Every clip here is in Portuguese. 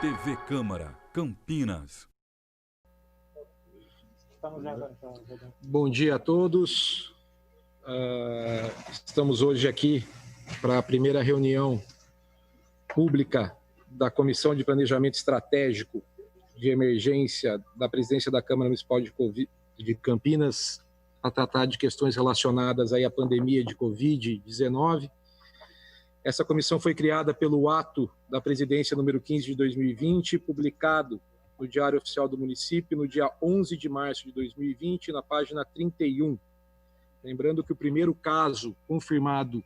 TV Câmara, Campinas. Bom dia a todos. Estamos hoje aqui para a primeira reunião pública da Comissão de Planejamento Estratégico de Emergência da Presidência da Câmara Municipal de Campinas a tratar de questões relacionadas aí à pandemia de Covid-19. Essa comissão foi criada pelo ato da presidência número 15 de 2020, publicado no Diário Oficial do Município no dia 11 de março de 2020, na página 31. Lembrando que o primeiro caso confirmado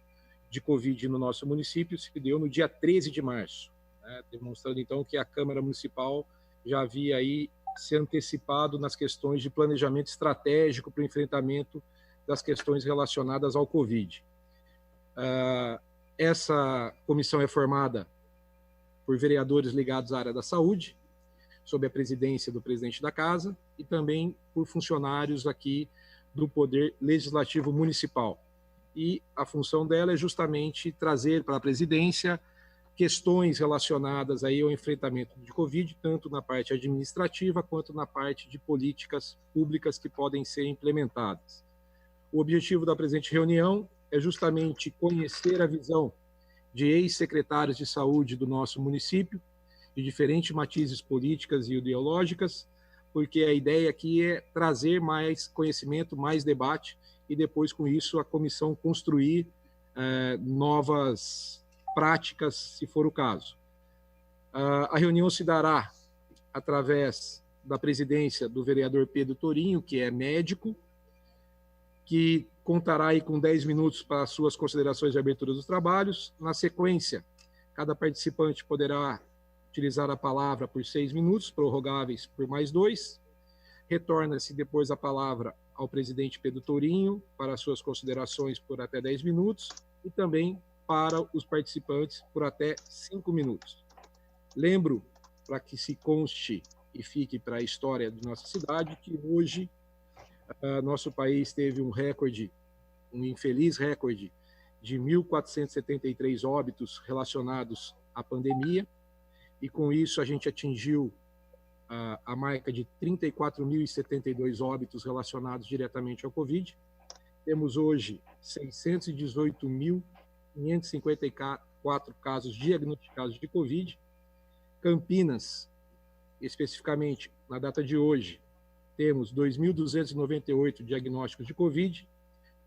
de Covid no nosso município se deu no dia 13 de março, né? Demonstrando então que a Câmara Municipal já havia aí se antecipado nas questões de planejamento estratégico para o enfrentamento das questões relacionadas ao Covid. Essa comissão é formada por vereadores ligados à área da saúde, sob a presidência do presidente da casa, e também por funcionários aqui do Poder Legislativo Municipal. E a função dela é justamente trazer para a presidência questões relacionadas aí ao enfrentamento de Covid, tanto na parte administrativa quanto na parte de políticas públicas que podem ser implementadas. O objetivo da presente reunião é justamente conhecer a visão de ex-secretários de saúde do nosso município, de diferentes matizes políticas e ideológicas, porque a ideia aqui é trazer mais conhecimento, mais debate, e depois, com isso, a comissão construir novas práticas, se for o caso. A reunião se dará através da presidência do vereador Pedro Torinho, que é médico, que contará aí com 10 minutos para as suas considerações de abertura dos trabalhos. Na sequência, cada participante poderá utilizar a palavra por 6 minutos, prorrogáveis por mais 2. Retorna-se depois a palavra ao presidente Pedro Torinho para as suas considerações por até 10 minutos e também para os participantes por até 5 minutos. Lembro, para que se conste e fique para a história de nossa cidade, que hoje nosso país teve um infeliz recorde de 1.473 óbitos relacionados à pandemia, e com isso a gente atingiu a marca de 34.072 óbitos relacionados diretamente ao Covid. Temos hoje 618.554 casos diagnosticados de Covid. Campinas, especificamente na data de hoje, temos 2.298 diagnósticos de Covid,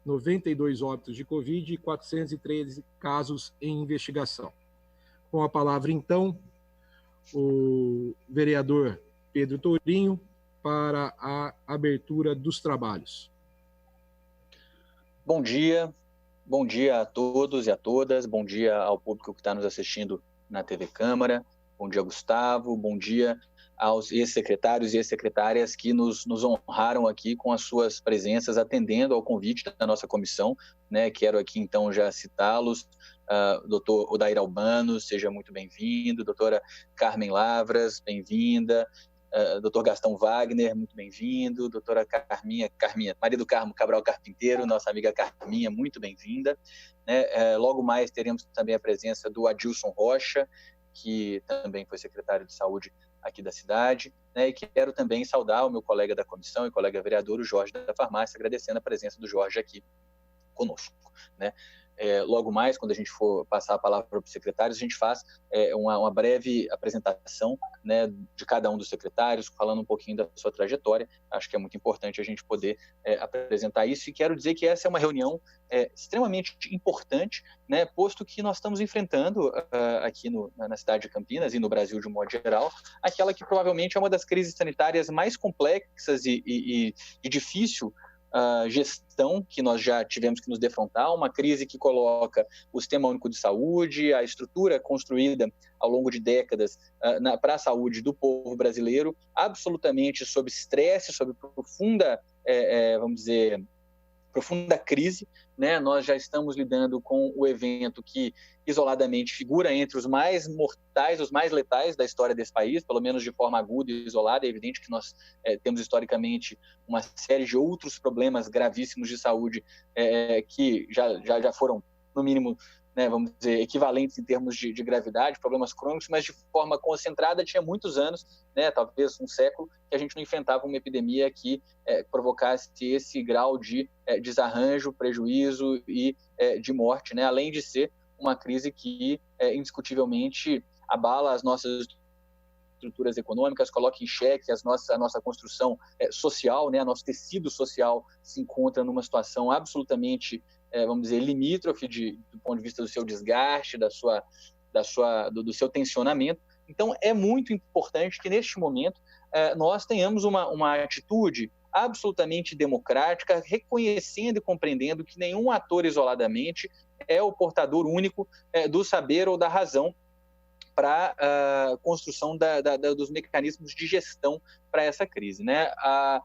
92 óbitos de Covid e 413 casos em investigação. Com a palavra, então, o vereador Pedro Torinho para a abertura dos trabalhos. Bom dia a todos e a todas, bom dia ao público que está nos assistindo na TV Câmara, bom dia, Gustavo, bom dia aos ex-secretários e ex-secretárias que nos honraram aqui com as suas presenças, atendendo ao convite da nossa comissão, né? Quero aqui, então, já citá-los. Doutor Odair Albano, seja muito bem-vindo. Doutora Carmen Lavras, bem-vinda. Doutor Gastão Wagner, muito bem-vindo. Doutora Carminha, Maria do Carmo Cabral Carpinteiro, nossa amiga Carminha, muito bem-vinda. Logo mais teremos também a presença do Adilson Rocha, que também foi secretário de Saúde aqui da cidade, né? E quero também saudar o meu colega da comissão e colega vereador, o Jorge da Farmácia, agradecendo a presença do Jorge aqui conosco, né? Logo mais, quando a gente for passar a palavra para os secretários, a gente faz uma breve apresentação, né, de cada um dos secretários, falando um pouquinho da sua trajetória. Acho que é muito importante a gente poder apresentar isso, e quero dizer que essa é uma reunião extremamente importante, né, posto que nós estamos enfrentando aqui na cidade de Campinas e no Brasil de um modo geral, aquela que provavelmente é uma das crises sanitárias mais complexas e difícil gestão que nós já tivemos que nos defrontar, uma crise que coloca o Sistema Único de Saúde, a estrutura construída ao longo de décadas para a saúde do povo brasileiro, absolutamente sob estresse, sob profunda, vamos dizer, profunda crise, né? Nós já estamos lidando com o evento que isoladamente figura entre os mais mortais, os mais letais da história desse país, pelo menos de forma aguda e isolada. É evidente que nós temos historicamente uma série de outros problemas gravíssimos de saúde que já foram, no mínimo, né, vamos dizer, equivalentes em termos de gravidade, problemas crônicos, mas de forma concentrada tinha muitos anos, né, talvez um século, que a gente não enfrentava uma epidemia que provocasse esse grau de desarranjo, prejuízo e de morte, né, além de ser uma crise que indiscutivelmente abala as nossas estruturas econômicas, coloca em xeque a nossa construção social, né, nosso tecido social se encontra numa situação absolutamente, vamos dizer, limítrofe do ponto de vista do seu desgaste, do seu tensionamento. Então, é muito importante que, neste momento, nós tenhamos uma atitude absolutamente democrática, reconhecendo e compreendendo que nenhum ator isoladamente é o portador único do saber ou da razão para a construção dos mecanismos de gestão para essa crise, né? A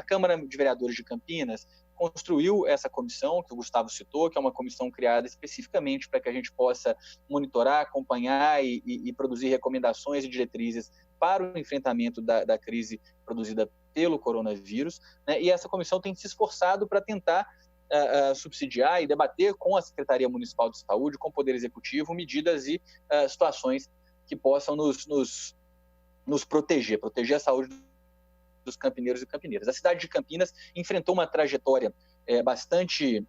Câmara de Vereadores de Campinas construiu essa comissão que o Gustavo citou, que é uma comissão criada especificamente para que a gente possa monitorar, acompanhar e produzir recomendações e diretrizes para o enfrentamento da crise produzida pelo coronavírus, né? E essa comissão tem se esforçado para tentar subsidiar e debater com a Secretaria Municipal de Saúde, com o Poder Executivo, medidas e situações que possam nos proteger a saúde dos campineiros e campineiras. A cidade de Campinas enfrentou uma trajetória bastante,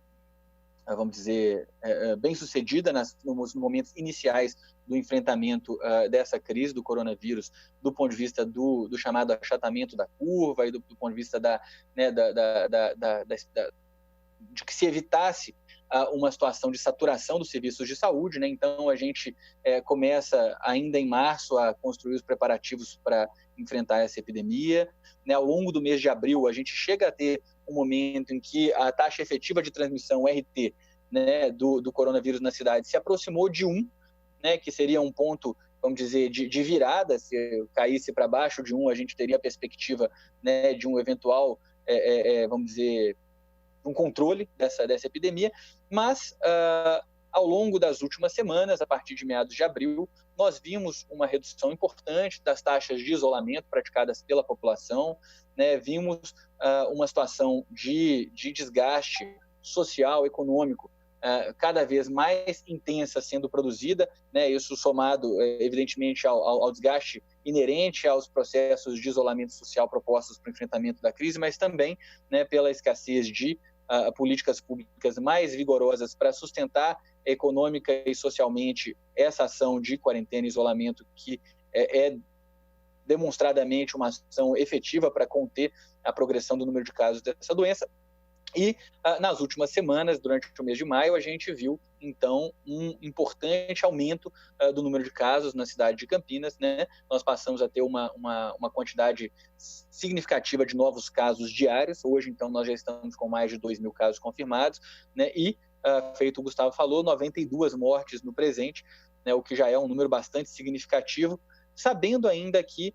vamos dizer, bem-sucedida nos momentos iniciais do enfrentamento dessa crise do coronavírus, do ponto de vista do chamado achatamento da curva e do ponto de vista de que se evitasse uma situação de saturação dos serviços de saúde, né? Então, a gente começa ainda em março a construir os preparativos para enfrentar essa epidemia, né? Ao longo do mês de abril, a gente chega a ter um momento em que a taxa efetiva de transmissão, RT, né, do coronavírus na cidade se aproximou de 1, né, que seria um ponto, vamos dizer, de virada. Se caísse para baixo de 1, a gente teria a perspectiva, né, de um eventual, vamos dizer, um controle dessa epidemia, mas ao longo das últimas semanas, a partir de meados de abril, nós vimos uma redução importante das taxas de isolamento praticadas pela população, né? Vimos uma situação de desgaste social, econômico, cada vez mais intensa sendo produzida, né? Isso somado, evidentemente, ao desgaste inerente aos processos de isolamento social propostos para o enfrentamento da crise, mas também, né, pela escassez de políticas públicas mais vigorosas para sustentar econômica e socialmente essa ação de quarentena e isolamento, que é demonstradamente uma ação efetiva para conter a progressão do número de casos dessa doença. E nas últimas semanas, durante o mês de maio, a gente viu, então, um importante aumento do número de casos na cidade de Campinas, né? Nós passamos a ter uma quantidade significativa de novos casos diários. Hoje, então, nós já estamos com mais de 2.000 casos confirmados, né? E, feito o Gustavo falou, 92 mortes no presente, né? O que já é um número bastante significativo, sabendo ainda que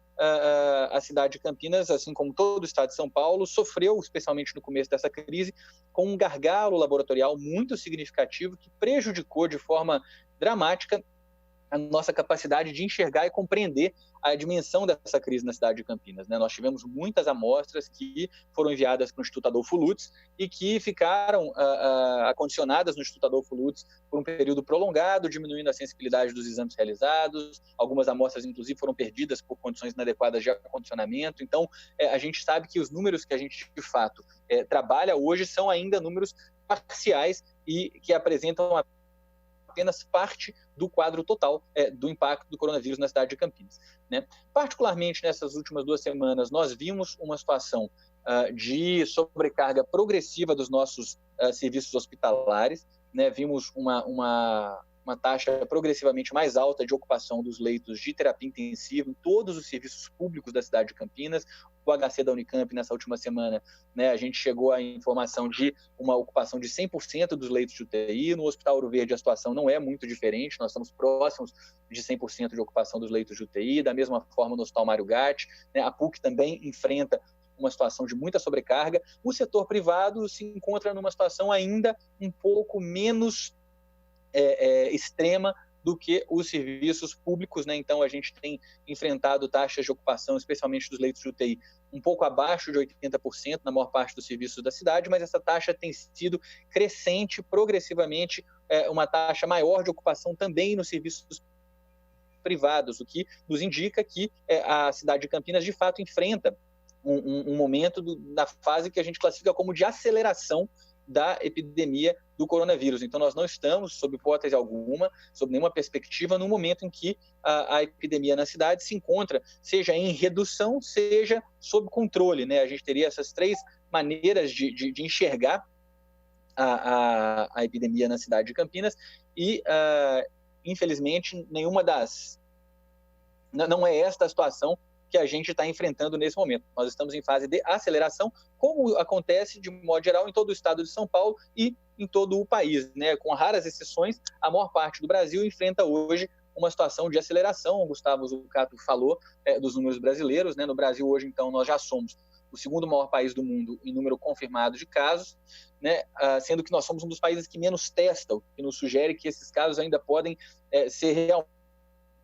a cidade de Campinas, assim como todo o estado de São Paulo, sofreu, especialmente no começo dessa crise, com um gargalo laboratorial muito significativo que prejudicou de forma dramática a nossa capacidade de enxergar e compreender a dimensão dessa crise na cidade de Campinas, né? Nós tivemos muitas amostras que foram enviadas para o Instituto Adolfo Lutz e que ficaram acondicionadas no Instituto Adolfo Lutz por um período prolongado, diminuindo a sensibilidade dos exames realizados. Algumas amostras, inclusive, foram perdidas por condições inadequadas de acondicionamento. Então, a gente sabe que os números que a gente, de fato, trabalha hoje são ainda números parciais e que apresentam apenas parte do quadro total do impacto do coronavírus na cidade de Campinas, né? Particularmente nessas últimas 2 semanas, nós vimos uma situação de sobrecarga progressiva dos nossos serviços hospitalares, né? Vimos uma taxa progressivamente mais alta de ocupação dos leitos de terapia intensiva em todos os serviços públicos da cidade de Campinas. O HC da Unicamp, nessa última semana, né, a gente chegou à informação de uma ocupação de 100% dos leitos de UTI. No Hospital Ouro Verde, a situação não é muito diferente, nós estamos próximos de 100% de ocupação dos leitos de UTI, da mesma forma no Hospital Mário Gatti, né, a PUC também enfrenta uma situação de muita sobrecarga. O setor privado se encontra numa situação ainda um pouco menos extrema do que os serviços públicos, né? Então, a gente tem enfrentado taxas de ocupação, especialmente dos leitos de UTI, um pouco abaixo de 80% na maior parte dos serviços da cidade, mas essa taxa tem sido crescente progressivamente, uma taxa maior de ocupação também nos serviços privados, o que nos indica que a cidade de Campinas, de fato, enfrenta um momento da fase que a gente classifica como de aceleração da epidemia do coronavírus. Então, nós não estamos, sob hipótese alguma, sob nenhuma perspectiva, no momento em que a epidemia na cidade se encontra, seja em redução, seja sob controle, né? A gente teria essas três maneiras de enxergar a epidemia na cidade de Campinas e, infelizmente, nenhuma das... Não é esta a situação que a gente está enfrentando nesse momento. Nós estamos em fase de aceleração, como acontece, de modo geral, em todo o estado de São Paulo e em todo o país, né? Com raras exceções, a maior parte do Brasil enfrenta hoje uma situação de aceleração. O Gustavo Zucato falou dos números brasileiros, né? No Brasil, hoje, então, nós já somos o segundo maior país do mundo em número confirmado de casos, né? Sendo que nós somos um dos países que menos testa, o que nos sugere que esses casos ainda podem ser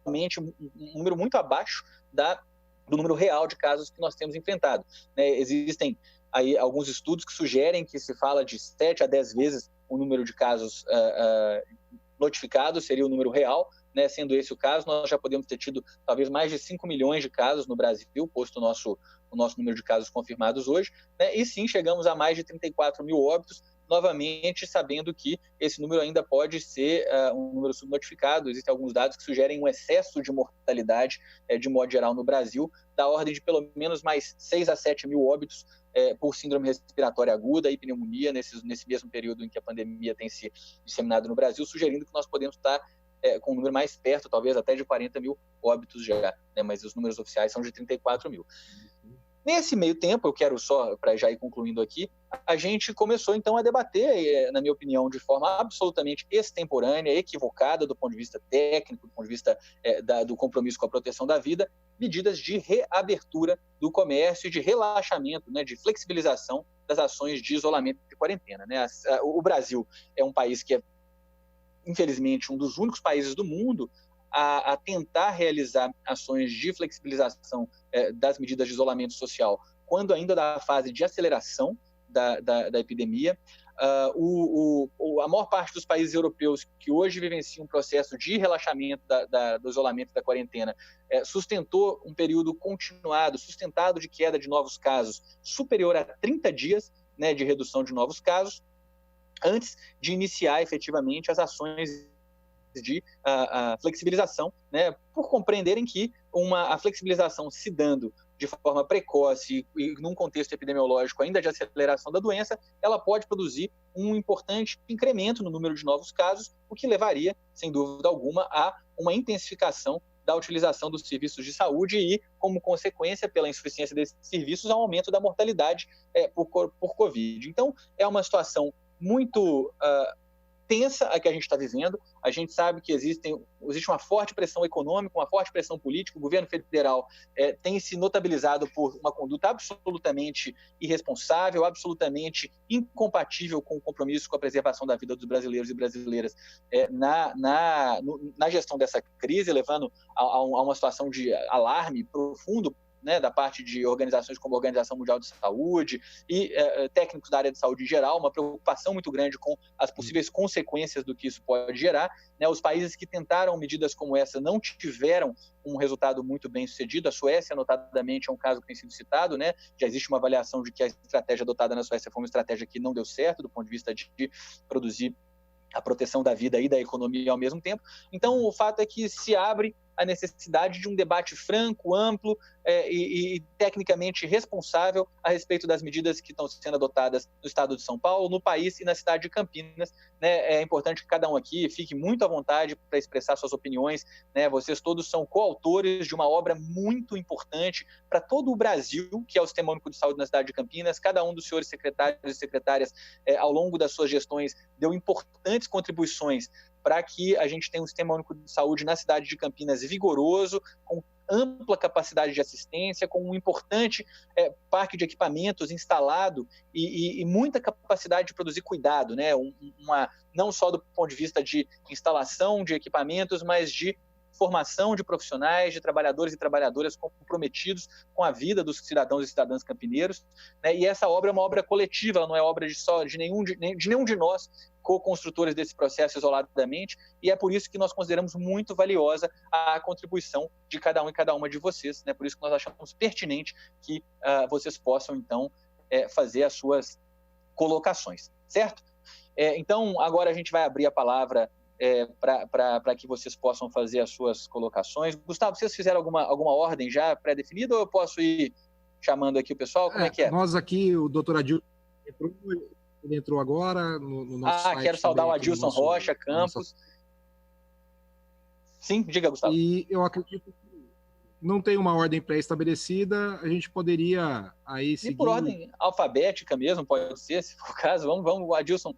realmente um número muito abaixo do número real de casos que nós temos enfrentado, né? Existem aí alguns estudos que sugerem que se fala de 7 a 10 vezes o número de casos notificados seria o número real, né? Sendo esse o caso, nós já podemos ter tido talvez mais de 5 milhões de casos no Brasil, posto o nosso número de casos confirmados hoje, né? E sim, chegamos a mais de 34 mil óbitos, novamente sabendo que esse número ainda pode ser um número subnotificado. Existem alguns dados que sugerem um excesso de mortalidade, de modo geral, no Brasil, da ordem de pelo menos mais 6 a 7 mil óbitos por síndrome respiratória aguda e pneumonia nesse mesmo período em que a pandemia tem se disseminado no Brasil, sugerindo que nós podemos estar com um número mais perto, talvez até de 40 mil óbitos já, né? Mas os números oficiais são de 34 mil. Nesse meio tempo, eu quero só, para já ir concluindo aqui, a gente começou então a debater, na minha opinião, de forma absolutamente extemporânea, equivocada do ponto de vista técnico, do ponto de vista do compromisso com a proteção da vida, medidas de reabertura do comércio e de relaxamento, né, de flexibilização das ações de isolamento e quarentena, né? O Brasil é um país que é, infelizmente, um dos únicos países do mundo a tentar realizar ações de flexibilização das medidas de isolamento social, quando ainda da fase de aceleração da epidemia. A maior parte dos países europeus que hoje vivenciam um processo de relaxamento do isolamento da quarentena sustentou um período continuado, sustentado de queda de novos casos, superior a 30 dias, né, de redução de novos casos, antes de iniciar efetivamente as ações de flexibilização, né, por compreenderem que a flexibilização se dando de forma precoce e num contexto epidemiológico ainda de aceleração da doença, ela pode produzir um importante incremento no número de novos casos, o que levaria, sem dúvida alguma, a uma intensificação da utilização dos serviços de saúde e, como consequência, pela insuficiência desses serviços, ao aumento da mortalidade por Covid. Então, é uma situação muito tensa a que a gente está vivendo. A gente sabe que existe uma forte pressão econômica, uma forte pressão política. O governo federal tem se notabilizado por uma conduta absolutamente irresponsável, absolutamente incompatível com o compromisso com a preservação da vida dos brasileiros e brasileiras na gestão dessa crise, levando a uma situação de alarme profundo, né, da parte de organizações como a Organização Mundial de Saúde e técnicos da área de saúde em geral, uma preocupação muito grande com as possíveis consequências do que isso pode gerar, né? Os países que tentaram medidas como essa não tiveram um resultado muito bem sucedido. A Suécia, notadamente, é um caso que tem sido citado, né? Já existe uma avaliação de que a estratégia adotada na Suécia foi uma estratégia que não deu certo do ponto de vista de produzir a proteção da vida e da economia ao mesmo tempo. Então, o fato é que se abre a necessidade de um debate franco, amplo e tecnicamente responsável a respeito das medidas que estão sendo adotadas no estado de São Paulo, no país e na cidade de Campinas, né? É importante que cada um aqui fique muito à vontade para expressar suas opiniões, né? Vocês todos são coautores de uma obra muito importante para todo o Brasil, que é o Sistema Único de Saúde na cidade de Campinas. Cada um dos senhores secretários e secretárias, ao longo das suas gestões, deu importantes contribuições para que a gente tenha um Sistema Único de Saúde na cidade de Campinas vigoroso, com ampla capacidade de assistência, com um importante parque de equipamentos instalado e muita capacidade de produzir cuidado, né? Não só do ponto de vista de instalação de equipamentos, mas de formação de profissionais, de trabalhadores e trabalhadoras comprometidos com a vida dos cidadãos e cidadãs campineiros, né? E essa obra é uma obra coletiva, ela não é obra de nenhum de nós, co-construtores desse processo isoladamente, e é por isso que nós consideramos muito valiosa a contribuição de cada um e cada uma de vocês, né? Por isso que nós achamos pertinente que vocês possam, então, fazer as suas colocações, certo? Então, agora a gente vai abrir a palavra para que vocês possam fazer as suas colocações. Gustavo, vocês fizeram alguma ordem já pré-definida ou eu posso ir chamando aqui o pessoal? Como é que é? Nós aqui, o doutor Adilson ele entrou agora no nosso site. Quero saudar o Adilson Rocha Campos. Sim, diga, Gustavo. E eu acredito que não tem uma ordem pré-estabelecida, a gente poderia aí seguir... E por ordem alfabética mesmo, pode ser, se for o caso. Vamos, o Adilson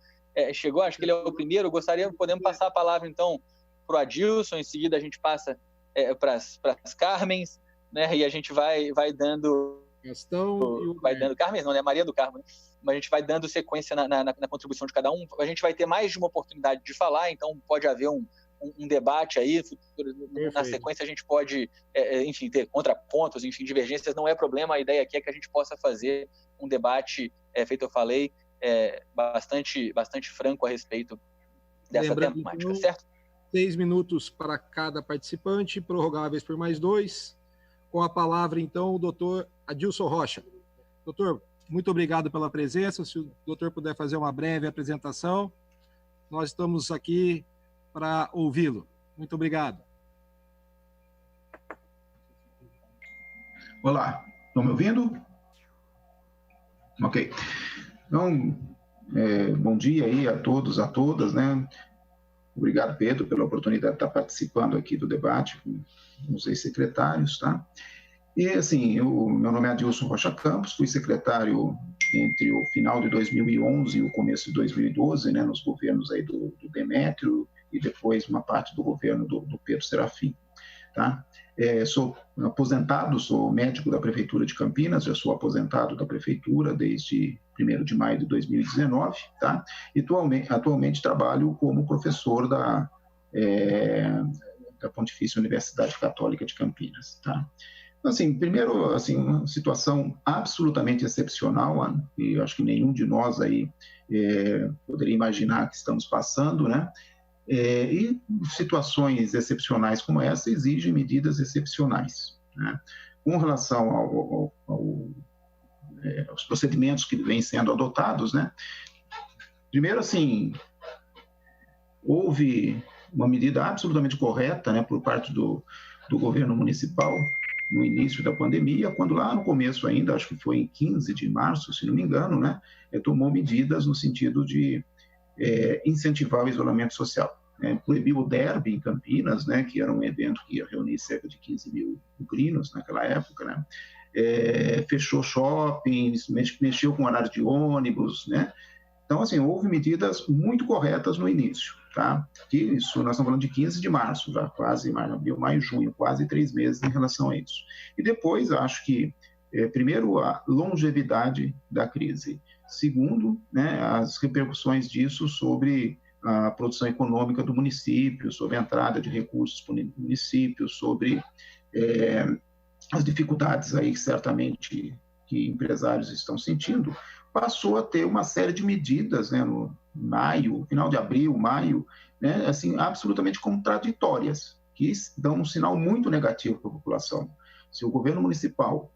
chegou, acho que ele é o primeiro. Podemos passar a palavra, então, para o Adilson, em seguida a gente passa para as Carmens, né? E a gente vai dando... dando Carmen, não, né? Maria do Carmo, né? Mas a gente vai dando sequência na contribuição de cada um. A gente vai ter mais de uma oportunidade de falar, então pode haver um debate aí. Na sequência a gente pode, enfim, ter contrapontos, enfim, divergências, não é problema. A ideia aqui é que a gente possa fazer um debate, feito eu falei, bastante franco a respeito dessa temática, certo? 6 minutos para cada participante, prorrogáveis por mais 2. Com a palavra, então, o doutor Adilson Rocha. Doutor, muito obrigado pela presença. Se o doutor puder fazer uma breve apresentação, nós estamos aqui para ouvi-lo. Muito obrigado. Olá, estão me ouvindo? Ok. Então, bom dia aí a todos, a todas, né? Obrigado, Pedro, pela oportunidade de estar participando aqui do debate com os ex-secretários, tá? E, assim, meu nome é Adilson Rocha Campos, fui secretário entre o final de 2011 e o começo de 2012, né, nos governos aí do Demétrio e depois uma parte do governo do Pedro Serafim, tá? Sou aposentado, sou médico da Prefeitura de Campinas, já sou aposentado da Prefeitura desde 1º de maio de 2019, tá? E atualmente trabalho como professor da Pontifícia Universidade Católica de Campinas, tá? Assim, primeiro, assim, uma situação absolutamente excepcional, e acho que nenhum de nós aí poderia imaginar que estamos passando, né? E situações excepcionais como essa exigem medidas excepcionais, né? Com relação aos procedimentos que vêm sendo adotados, né? Primeiro, assim, houve uma medida absolutamente correta, né, por parte do governo municipal no início da pandemia, quando lá no começo ainda, acho que foi em 15 de março, se não me engano, né, tomou medidas no sentido de incentivar o isolamento social. Proibiu o derby em Campinas, né, que era um evento que ia reunir cerca de 15 mil ucranianos naquela época, né, fechou shoppings, mexeu com horário de ônibus, né. Então, assim, houve medidas muito corretas no início, tá? Que isso, nós estamos falando de 15 de março, já quase maio, junho, quase 3 meses em relação a isso. E depois, acho que, primeiro, a longevidade da crise. Segundo, né, as repercussões disso sobre a produção econômica do município, sobre a entrada de recursos para o município, sobre as dificuldades aí, certamente, que empresários estão sentindo, passou a ter uma série de medidas, né, no maio, final de abril, maio, né, assim, absolutamente contraditórias, que dão um sinal muito negativo para a população. Se o governo municipal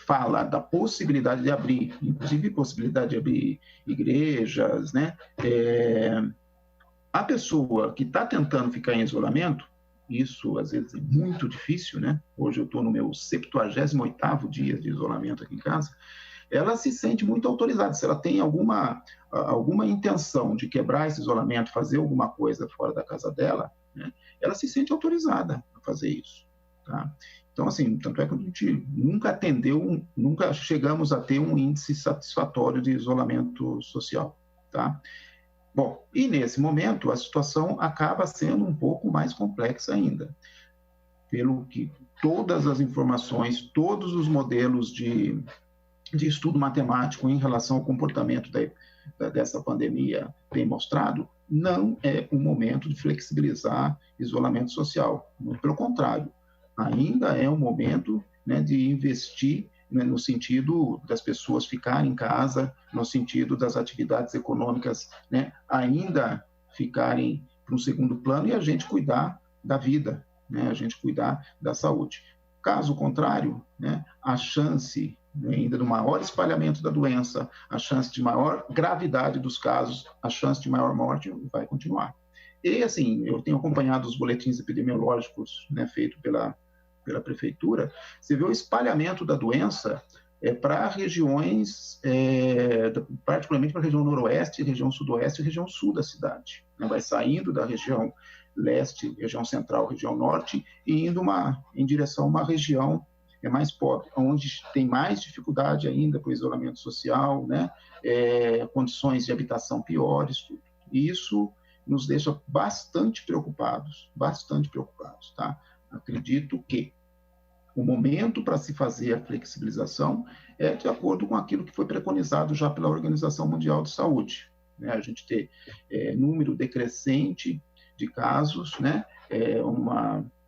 fala da possibilidade de abrir, inclusive possibilidade de abrir igrejas, né, a pessoa que está tentando ficar em isolamento, isso às vezes é muito difícil, né? Hoje eu estou no meu 78º dia de isolamento aqui em casa. Ela se sente muito autorizada. Se ela tem alguma intenção de quebrar esse isolamento, fazer alguma coisa fora da casa dela, né, ela se sente autorizada a fazer isso, tá? Então, assim, tanto é que a gente nunca chegamos a ter um índice satisfatório de isolamento social, tá? Bom, e nesse momento a situação acaba sendo um pouco mais complexa ainda. pelo que todas as informações, todos os modelos de estudo matemático em relação ao comportamento dessa pandemia tem mostrado, não é o momento de flexibilizar isolamento social. Muito pelo contrário, ainda é o momento, né, de investir, né, no sentido das pessoas ficarem em casa, no sentido das atividades econômicas, né, ainda ficarem para um segundo plano, e a gente cuidar da vida, né, a gente cuidar da saúde. Caso contrário, né, a chance ainda do maior espalhamento da doença, a chance de maior gravidade dos casos, a chance de maior morte vai continuar. E, assim, eu tenho acompanhado os boletins epidemiológicos, né, feitos pela prefeitura. Você vê o espalhamento da doença para regiões, particularmente para a região noroeste, região sudoeste e região sul da cidade. Né? Vai saindo da região leste, região central, região norte, e indo em direção a uma região mais pobre, onde tem mais dificuldade ainda para o isolamento social, né? Condições de habitação piores, tudo. E isso nos deixa bastante preocupados, tá? Acredito que o momento para se fazer a flexibilização é de acordo com aquilo que foi preconizado já pela Organização Mundial de Saúde, né? A gente ter número decrescente de casos, né?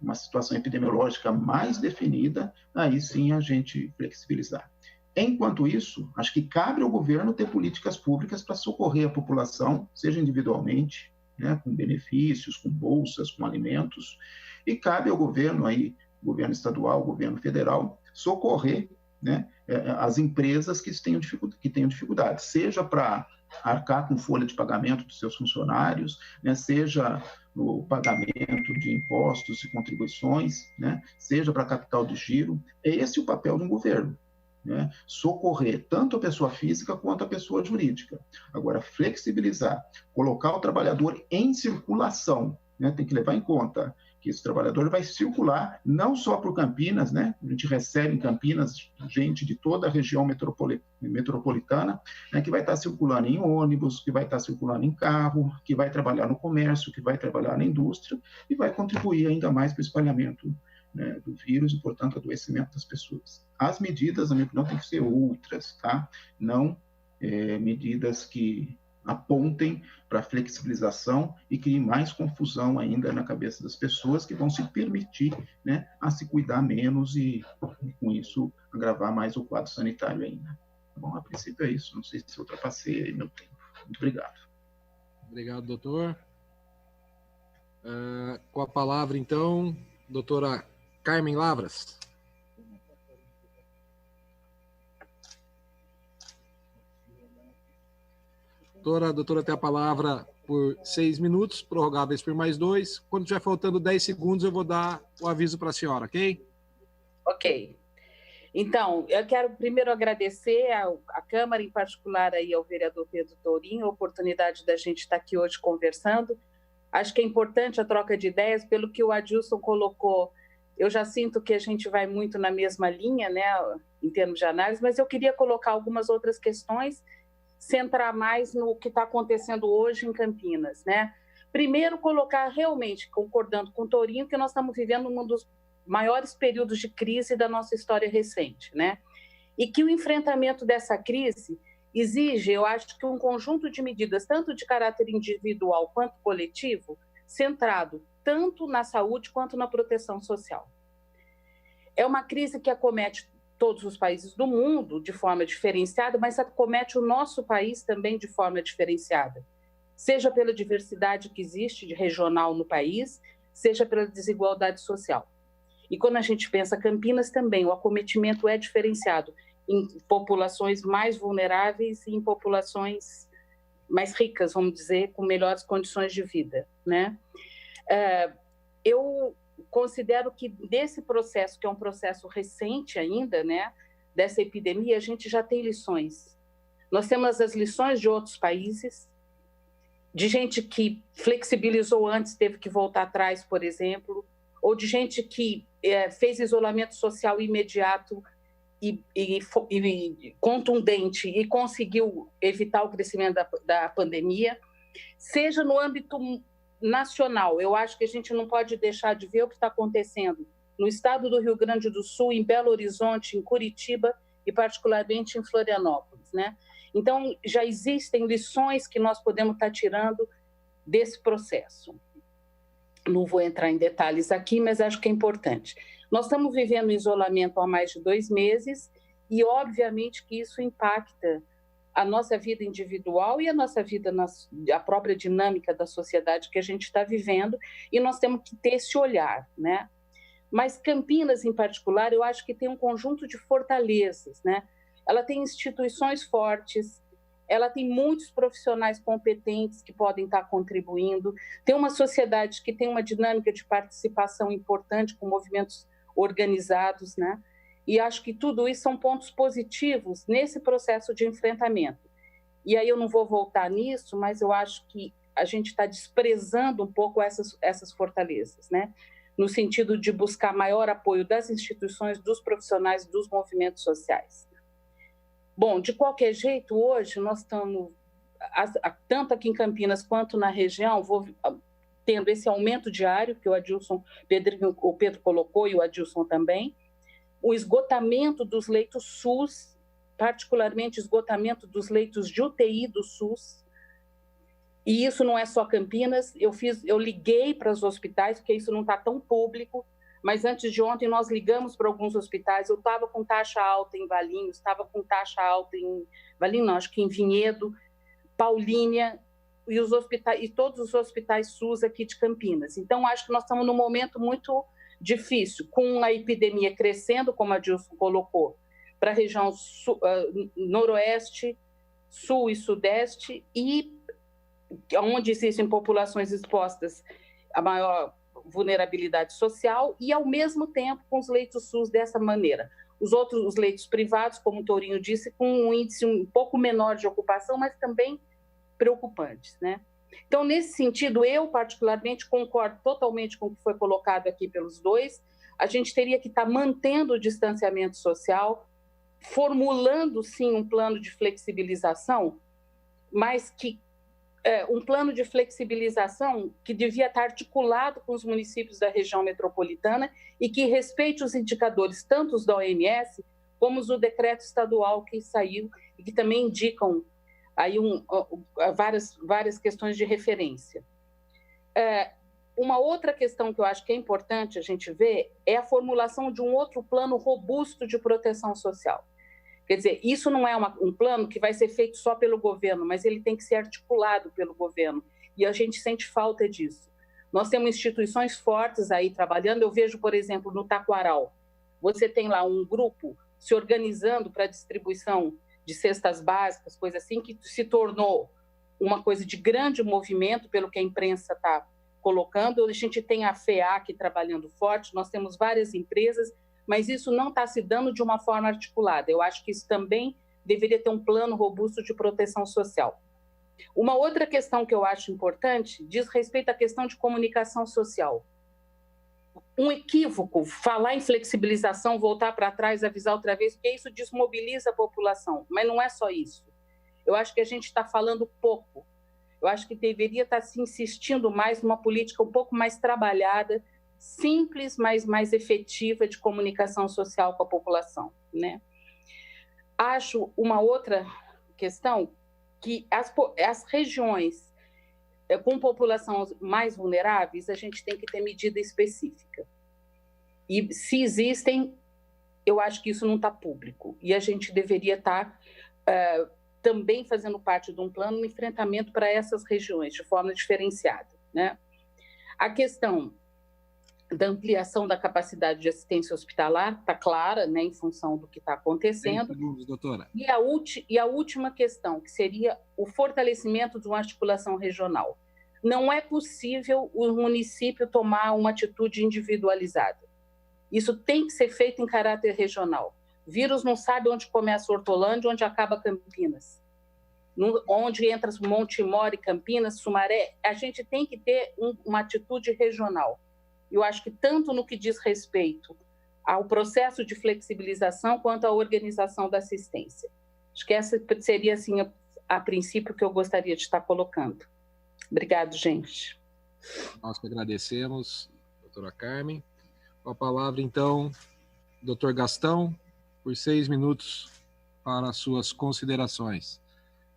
Uma situação epidemiológica mais definida, aí sim a gente flexibilizar. Enquanto isso, acho que cabe ao governo ter políticas públicas para socorrer a população, seja individualmente, né, com benefícios, com bolsas, com alimentos, e cabe ao governo aí, governo estadual, governo federal, socorrer, né, as empresas que tenham dificuldade, seja para arcar com folha de pagamento dos seus funcionários, né, seja no pagamento de impostos e contribuições, né, seja para capital de giro. É esse o papel de um governo, né, socorrer tanto a pessoa física quanto a pessoa jurídica. Agora, flexibilizar, colocar o trabalhador em circulação, né, tem que levar em conta que esse trabalhador vai circular não só por Campinas, né? A gente recebe em Campinas gente de toda a região metropolitana, né, que vai estar circulando em ônibus, que vai estar circulando em carro, que vai trabalhar no comércio, que vai trabalhar na indústria e vai contribuir ainda mais para o espalhamento, né, do vírus e, portanto, adoecimento das pessoas. As medidas, na minha opinião, têm que ser outras, tá? Não medidas que apontem para flexibilização e criem mais confusão ainda na cabeça das pessoas, que vão se permitir, né, a se cuidar menos e, com isso, agravar mais o quadro sanitário ainda. Bom, a princípio é isso. Não sei se eu ultrapassei aí meu tempo. Muito obrigado. Obrigado, doutor. Com a palavra, então, doutora Carmen Lavras. A doutora tem a palavra por 6 minutos, prorrogáveis por mais 2. Quando estiver faltando 10 segundos, eu vou dar o aviso para a senhora, ok? Ok. Então, eu quero primeiro agradecer à Câmara, em particular aí ao vereador Pedro Tourinho, a oportunidade da gente estar aqui hoje conversando. Acho que é importante a troca de ideias, pelo que o Adilson colocou. Eu já sinto que a gente vai muito na mesma linha, né, em termos de análise, mas eu queria colocar algumas outras questões, centrar mais no que está acontecendo hoje em Campinas, né? Primeiro, colocar realmente, concordando com o Tourinho, que nós estamos vivendo um dos maiores períodos de crise da nossa história recente, né? E que o enfrentamento dessa crise exige, eu acho, que um conjunto de medidas, tanto de caráter individual quanto coletivo, centrado tanto na saúde quanto na proteção social. É uma crise que acomete todos os países do mundo de forma diferenciada, mas acomete o nosso país também de forma diferenciada, seja pela diversidade que existe de regional no país, seja pela desigualdade social. E quando a gente pensa Campinas também, o acometimento é diferenciado em populações mais vulneráveis e em populações mais ricas, vamos dizer, com melhores condições de vida, né? Eu considero que desse processo, que é um processo recente ainda, né, dessa epidemia, a gente já tem lições. Nós temos as lições de outros países, de gente que flexibilizou antes, teve que voltar atrás, por exemplo, ou de gente que fez isolamento social imediato e contundente e conseguiu evitar o crescimento da pandemia, seja no âmbito nacional. Eu acho que a gente não pode deixar de ver o que está acontecendo no estado do Rio Grande do Sul, em Belo Horizonte, em Curitiba e particularmente em Florianópolis, né? Então, já existem lições que nós podemos estar tirando desse processo. Não vou entrar em detalhes aqui, mas acho que é importante. Nós estamos vivendo isolamento há mais de 2 meses e, obviamente, que isso impacta a nossa vida individual e a nossa vida, a própria dinâmica da sociedade que a gente está vivendo, e nós temos que ter esse olhar, né? Mas Campinas, em particular, eu acho que tem um conjunto de fortalezas, né? Ela tem instituições fortes, ela tem muitos profissionais competentes que podem estar contribuindo, tem uma sociedade que tem uma dinâmica de participação importante com movimentos organizados, né? E acho que tudo isso são pontos positivos nesse processo de enfrentamento. E aí eu não vou voltar nisso, mas eu acho que a gente está desprezando um pouco essas fortalezas, né? No sentido de buscar maior apoio das instituições, dos profissionais, dos movimentos sociais. Bom, de qualquer jeito, hoje nós estamos, tanto aqui em Campinas quanto na região, tendo esse aumento diário, que o Pedro colocou e o Adilson também, o esgotamento dos leitos SUS, particularmente esgotamento dos leitos de UTI do SUS, e isso não é só Campinas, eu liguei para os hospitais, porque isso não está tão público, mas antes de ontem nós ligamos para alguns hospitais, eu estava com taxa alta em Valinhos, estava com taxa alta em Valinhos, não, acho que em Vinhedo, Paulínia, e todos os hospitais SUS aqui de Campinas. Então, acho que nós estamos num momento muito difícil, com a epidemia crescendo, como a Dilson colocou, para a região noroeste, sul e sudeste, e onde existem populações expostas a maior vulnerabilidade social, e ao mesmo tempo com os leitos SUS dessa maneira. Os leitos privados, como o Tourinho disse, com um índice um pouco menor de ocupação, mas também preocupantes, né? Então, nesse sentido, eu particularmente concordo totalmente com o que foi colocado aqui pelos dois. A gente teria que estar mantendo o distanciamento social, formulando, sim, um plano de flexibilização, mas que um plano de flexibilização que devia estar articulado com os municípios da região metropolitana e que respeite os indicadores, tanto os da OMS, como os do decreto estadual que saiu e que também indicam aí várias questões de referência. Uma outra questão que eu acho que é importante a gente ver é a formulação de um outro plano robusto de proteção social. Quer dizer, isso não é um plano que vai ser feito só pelo governo, mas ele tem que ser articulado pelo governo, e a gente sente falta disso. Nós temos instituições fortes aí trabalhando, eu vejo, por exemplo, no Taquaral, você tem lá um grupo se organizando para a distribuição de cestas básicas, coisa assim, que se tornou uma coisa de grande movimento, pelo que a imprensa está colocando. A gente tem a FEAC trabalhando forte, nós temos várias empresas, mas isso não está se dando de uma forma articulada. Eu acho que isso também deveria ter um plano robusto de proteção social. Uma outra questão que eu acho importante diz respeito à questão de comunicação social. Um equívoco, falar em flexibilização, voltar para trás, avisar outra vez, porque isso desmobiliza a população, mas não é só isso. Eu acho que a gente está falando pouco. Eu acho que deveria estar se insistindo mais numa política um pouco mais trabalhada, simples, mas mais efetiva de comunicação social com a população, né? Acho uma outra questão que as regiões com população mais vulneráveis, a gente tem que ter medida específica. E se existem, eu acho que isso não está público. E a gente deveria estar também fazendo parte de um plano de enfrentamento para essas regiões, de forma diferenciada, né? A questão da ampliação da capacidade de assistência hospitalar está clara, né, em função do que está acontecendo. 10 segundos, doutora. E a última questão, que seria o fortalecimento de uma articulação regional. Não é possível o município tomar uma atitude individualizada. Isso tem que ser feito em caráter regional. O vírus não sabe onde começa Hortolândia, onde acaba Campinas. Onde entra Montemor e Campinas, Sumaré. A gente tem que ter uma atitude regional. Eu acho que tanto no que diz respeito ao processo de flexibilização quanto à organização da assistência. Acho que essa seria, assim, a princípio, que eu gostaria de estar colocando. Obrigado, gente. Nós que agradecemos, doutora Carmen. Com a palavra, então, Dr. Gastão, por 6 minutos para as suas considerações.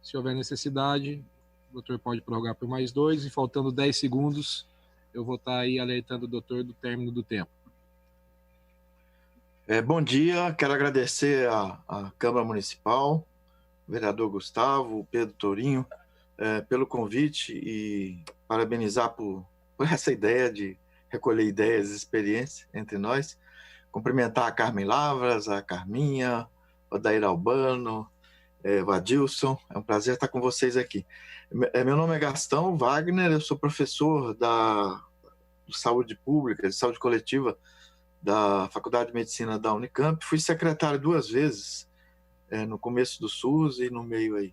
Se houver necessidade, o doutor pode prorrogar por mais 2, e faltando 10 segundos, eu vou estar aí alertando o doutor do término do tempo. Bom dia, quero agradecer à Câmara Municipal, o vereador Gustavo, o Pedro Tourinho, pelo convite e parabenizar por essa ideia de recolher ideias e experiências entre nós. Cumprimentar a Carmen Lavras, a Carminha, o Daíra Albano, o Adilson, é um prazer estar com vocês aqui. Meu nome é Gastão Wagner, eu sou professor de Saúde Pública, de Saúde Coletiva, da Faculdade de Medicina da Unicamp, fui secretário 2 vezes, no começo do SUS e no meio aí.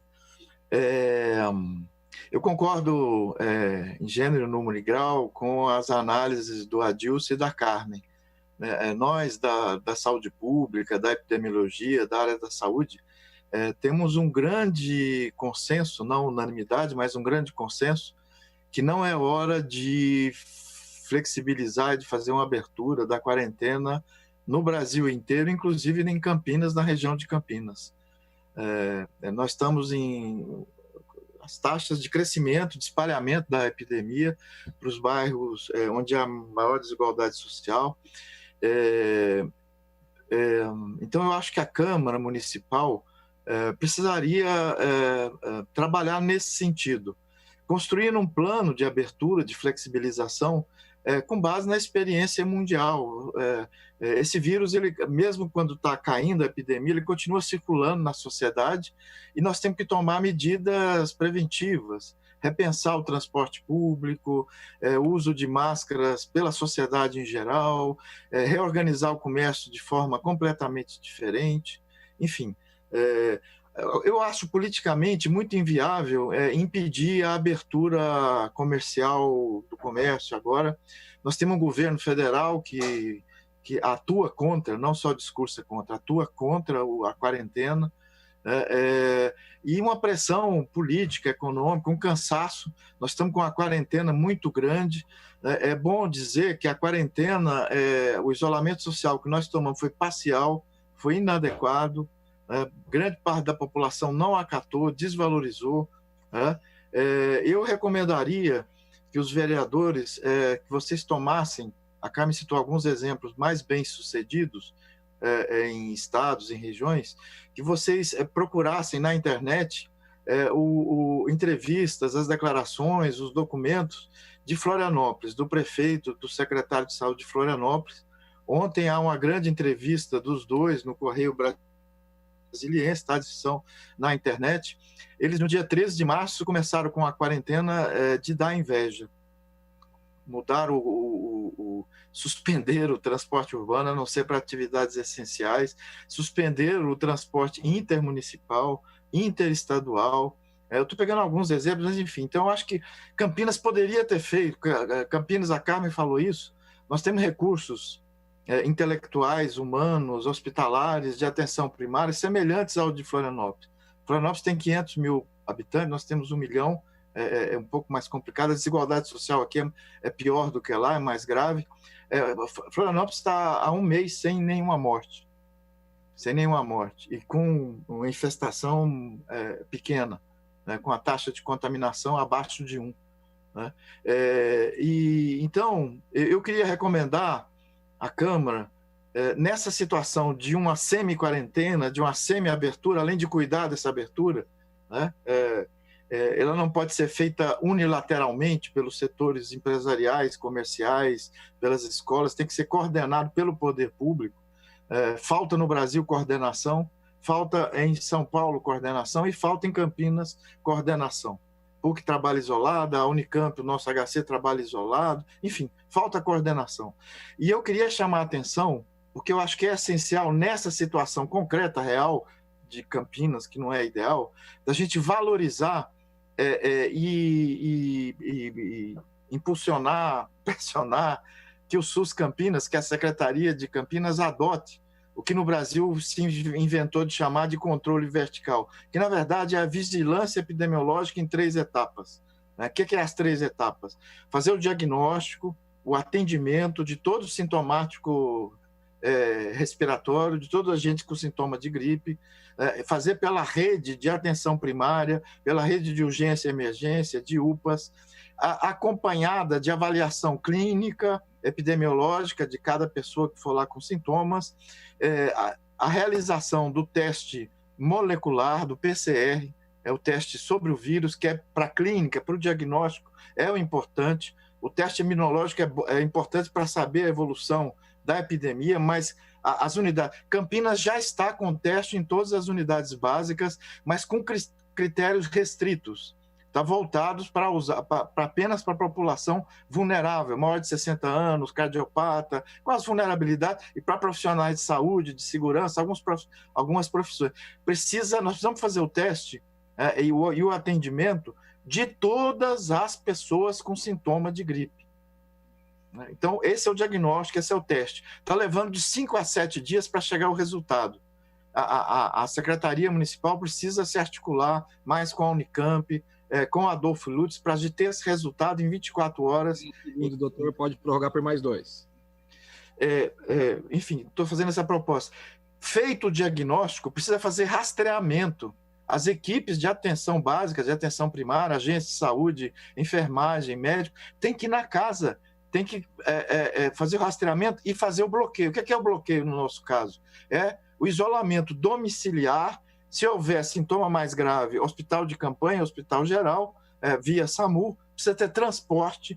Eu concordo em gênero, número e grau com as análises do Adilson e da Carmen. Nós, da saúde pública, da epidemiologia, da área da saúde, temos um grande consenso, não unanimidade, mas um grande consenso, que não é hora de flexibilizar, de fazer uma abertura da quarentena no Brasil inteiro, inclusive em Campinas, na região de Campinas. Nós estamos em as taxas de crescimento, de espalhamento da epidemia para os bairros onde há maior desigualdade social. Então, eu acho que a Câmara Municipal precisaria trabalhar nesse sentido, construir um plano de abertura, de flexibilização, com base na experiência mundial. Esse vírus, ele, mesmo quando está caindo a epidemia, ele continua circulando na sociedade e nós temos que tomar medidas preventivas, repensar o transporte público, o uso de máscaras pela sociedade em geral, reorganizar o comércio de forma completamente diferente, enfim. Eu acho politicamente muito inviável impedir a abertura comercial do comércio agora. Nós temos um governo federal que atua contra, não só discursa contra, atua contra a quarentena, e uma pressão política, econômica, um cansaço. Nós estamos com uma quarentena muito grande. É bom dizer que a quarentena, o isolamento social que nós tomamos foi parcial, foi inadequado. Grande parte da população não acatou, desvalorizou. Eu recomendaria que os vereadores, que vocês tomassem, a Carmen citou alguns exemplos mais bem-sucedidos em estados, em regiões, que vocês procurassem na internet entrevistas, as declarações, os documentos de Florianópolis, do prefeito, do secretário de saúde de Florianópolis. Ontem há uma grande entrevista dos dois no Correio Brasiliense, está à disposição na internet. Eles, no dia 13 de março, começaram com a quarentena de dar inveja. Mudaram suspenderam o transporte urbano, a não ser para atividades essenciais, suspenderam o transporte intermunicipal, interestadual. Eu estou pegando alguns exemplos, mas enfim. Então, eu acho que Campinas poderia ter feito, Campinas, a Carmen falou isso, nós temos recursos intelectuais, humanos, hospitalares, de atenção primária, semelhantes ao de Florianópolis. Florianópolis tem 500 mil habitantes, nós temos 1 milhão, é um pouco mais complicado, a desigualdade social aqui é pior do que lá, é mais grave. Florianópolis está há 1 mês sem nenhuma morte, e com uma infestação pequena, né, com a taxa de contaminação abaixo de 1. Né? Então, eu queria recomendar à Câmara, nessa situação de uma semi-quarentena, de uma semi-abertura, além de cuidar dessa abertura, né, ela não pode ser feita unilateralmente pelos setores empresariais, comerciais, pelas escolas, tem que ser coordenado pelo poder público. Falta no Brasil coordenação, falta em São Paulo coordenação e falta em Campinas coordenação. PUC trabalha isolada, a Unicamp, o nosso HC trabalha isolado, enfim, falta coordenação. E eu queria chamar a atenção, porque eu acho que é essencial nessa situação concreta, real, de Campinas, que não é ideal, da gente valorizar e impulsionar, pressionar que o SUS Campinas, que a Secretaria de Campinas adote o que no Brasil se inventou de chamar de controle vertical, que na verdade é a vigilância epidemiológica em 3 etapas. O que é as 3 etapas? Fazer o diagnóstico, o atendimento de todo sintomático respiratório, de toda a gente com sintoma de gripe, fazer pela rede de atenção primária, pela rede de urgência e emergência, de UPAs, acompanhada de avaliação clínica, epidemiológica de cada pessoa que for lá com sintomas, a realização do teste molecular, do PCR, é o teste sobre o vírus, que é para a clínica, para o diagnóstico, é o importante. O teste imunológico é importante para saber a evolução da epidemia, mas as unidades... Campinas já está com teste em todas as unidades básicas, mas com critérios restritos. Está voltados para usar apenas para a população vulnerável, maior de 60 anos, cardiopata, com as vulnerabilidades, e para profissionais de saúde, de segurança, algumas profissões. Nós precisamos fazer o teste e o atendimento de todas as pessoas com sintoma de gripe. Então, esse é o diagnóstico, esse é o teste. Está levando de 5 a 7 dias para chegar o resultado. A Secretaria Municipal precisa se articular mais com a Unicamp, com a Adolfo Lutz, para ter esse resultado em 24 horas. O doutor pode prorrogar por mais 2. Enfim, estou fazendo essa proposta. Feito o diagnóstico, precisa fazer rastreamento. As equipes de atenção básica, de atenção primária, agência de saúde, enfermagem, médico, tem que ir na casa, tem que fazer o rastreamento e fazer o bloqueio. O que é o bloqueio no nosso caso? É o isolamento domiciliar. Se houver sintoma mais grave, hospital de campanha, hospital geral, via SAMU, precisa ter transporte.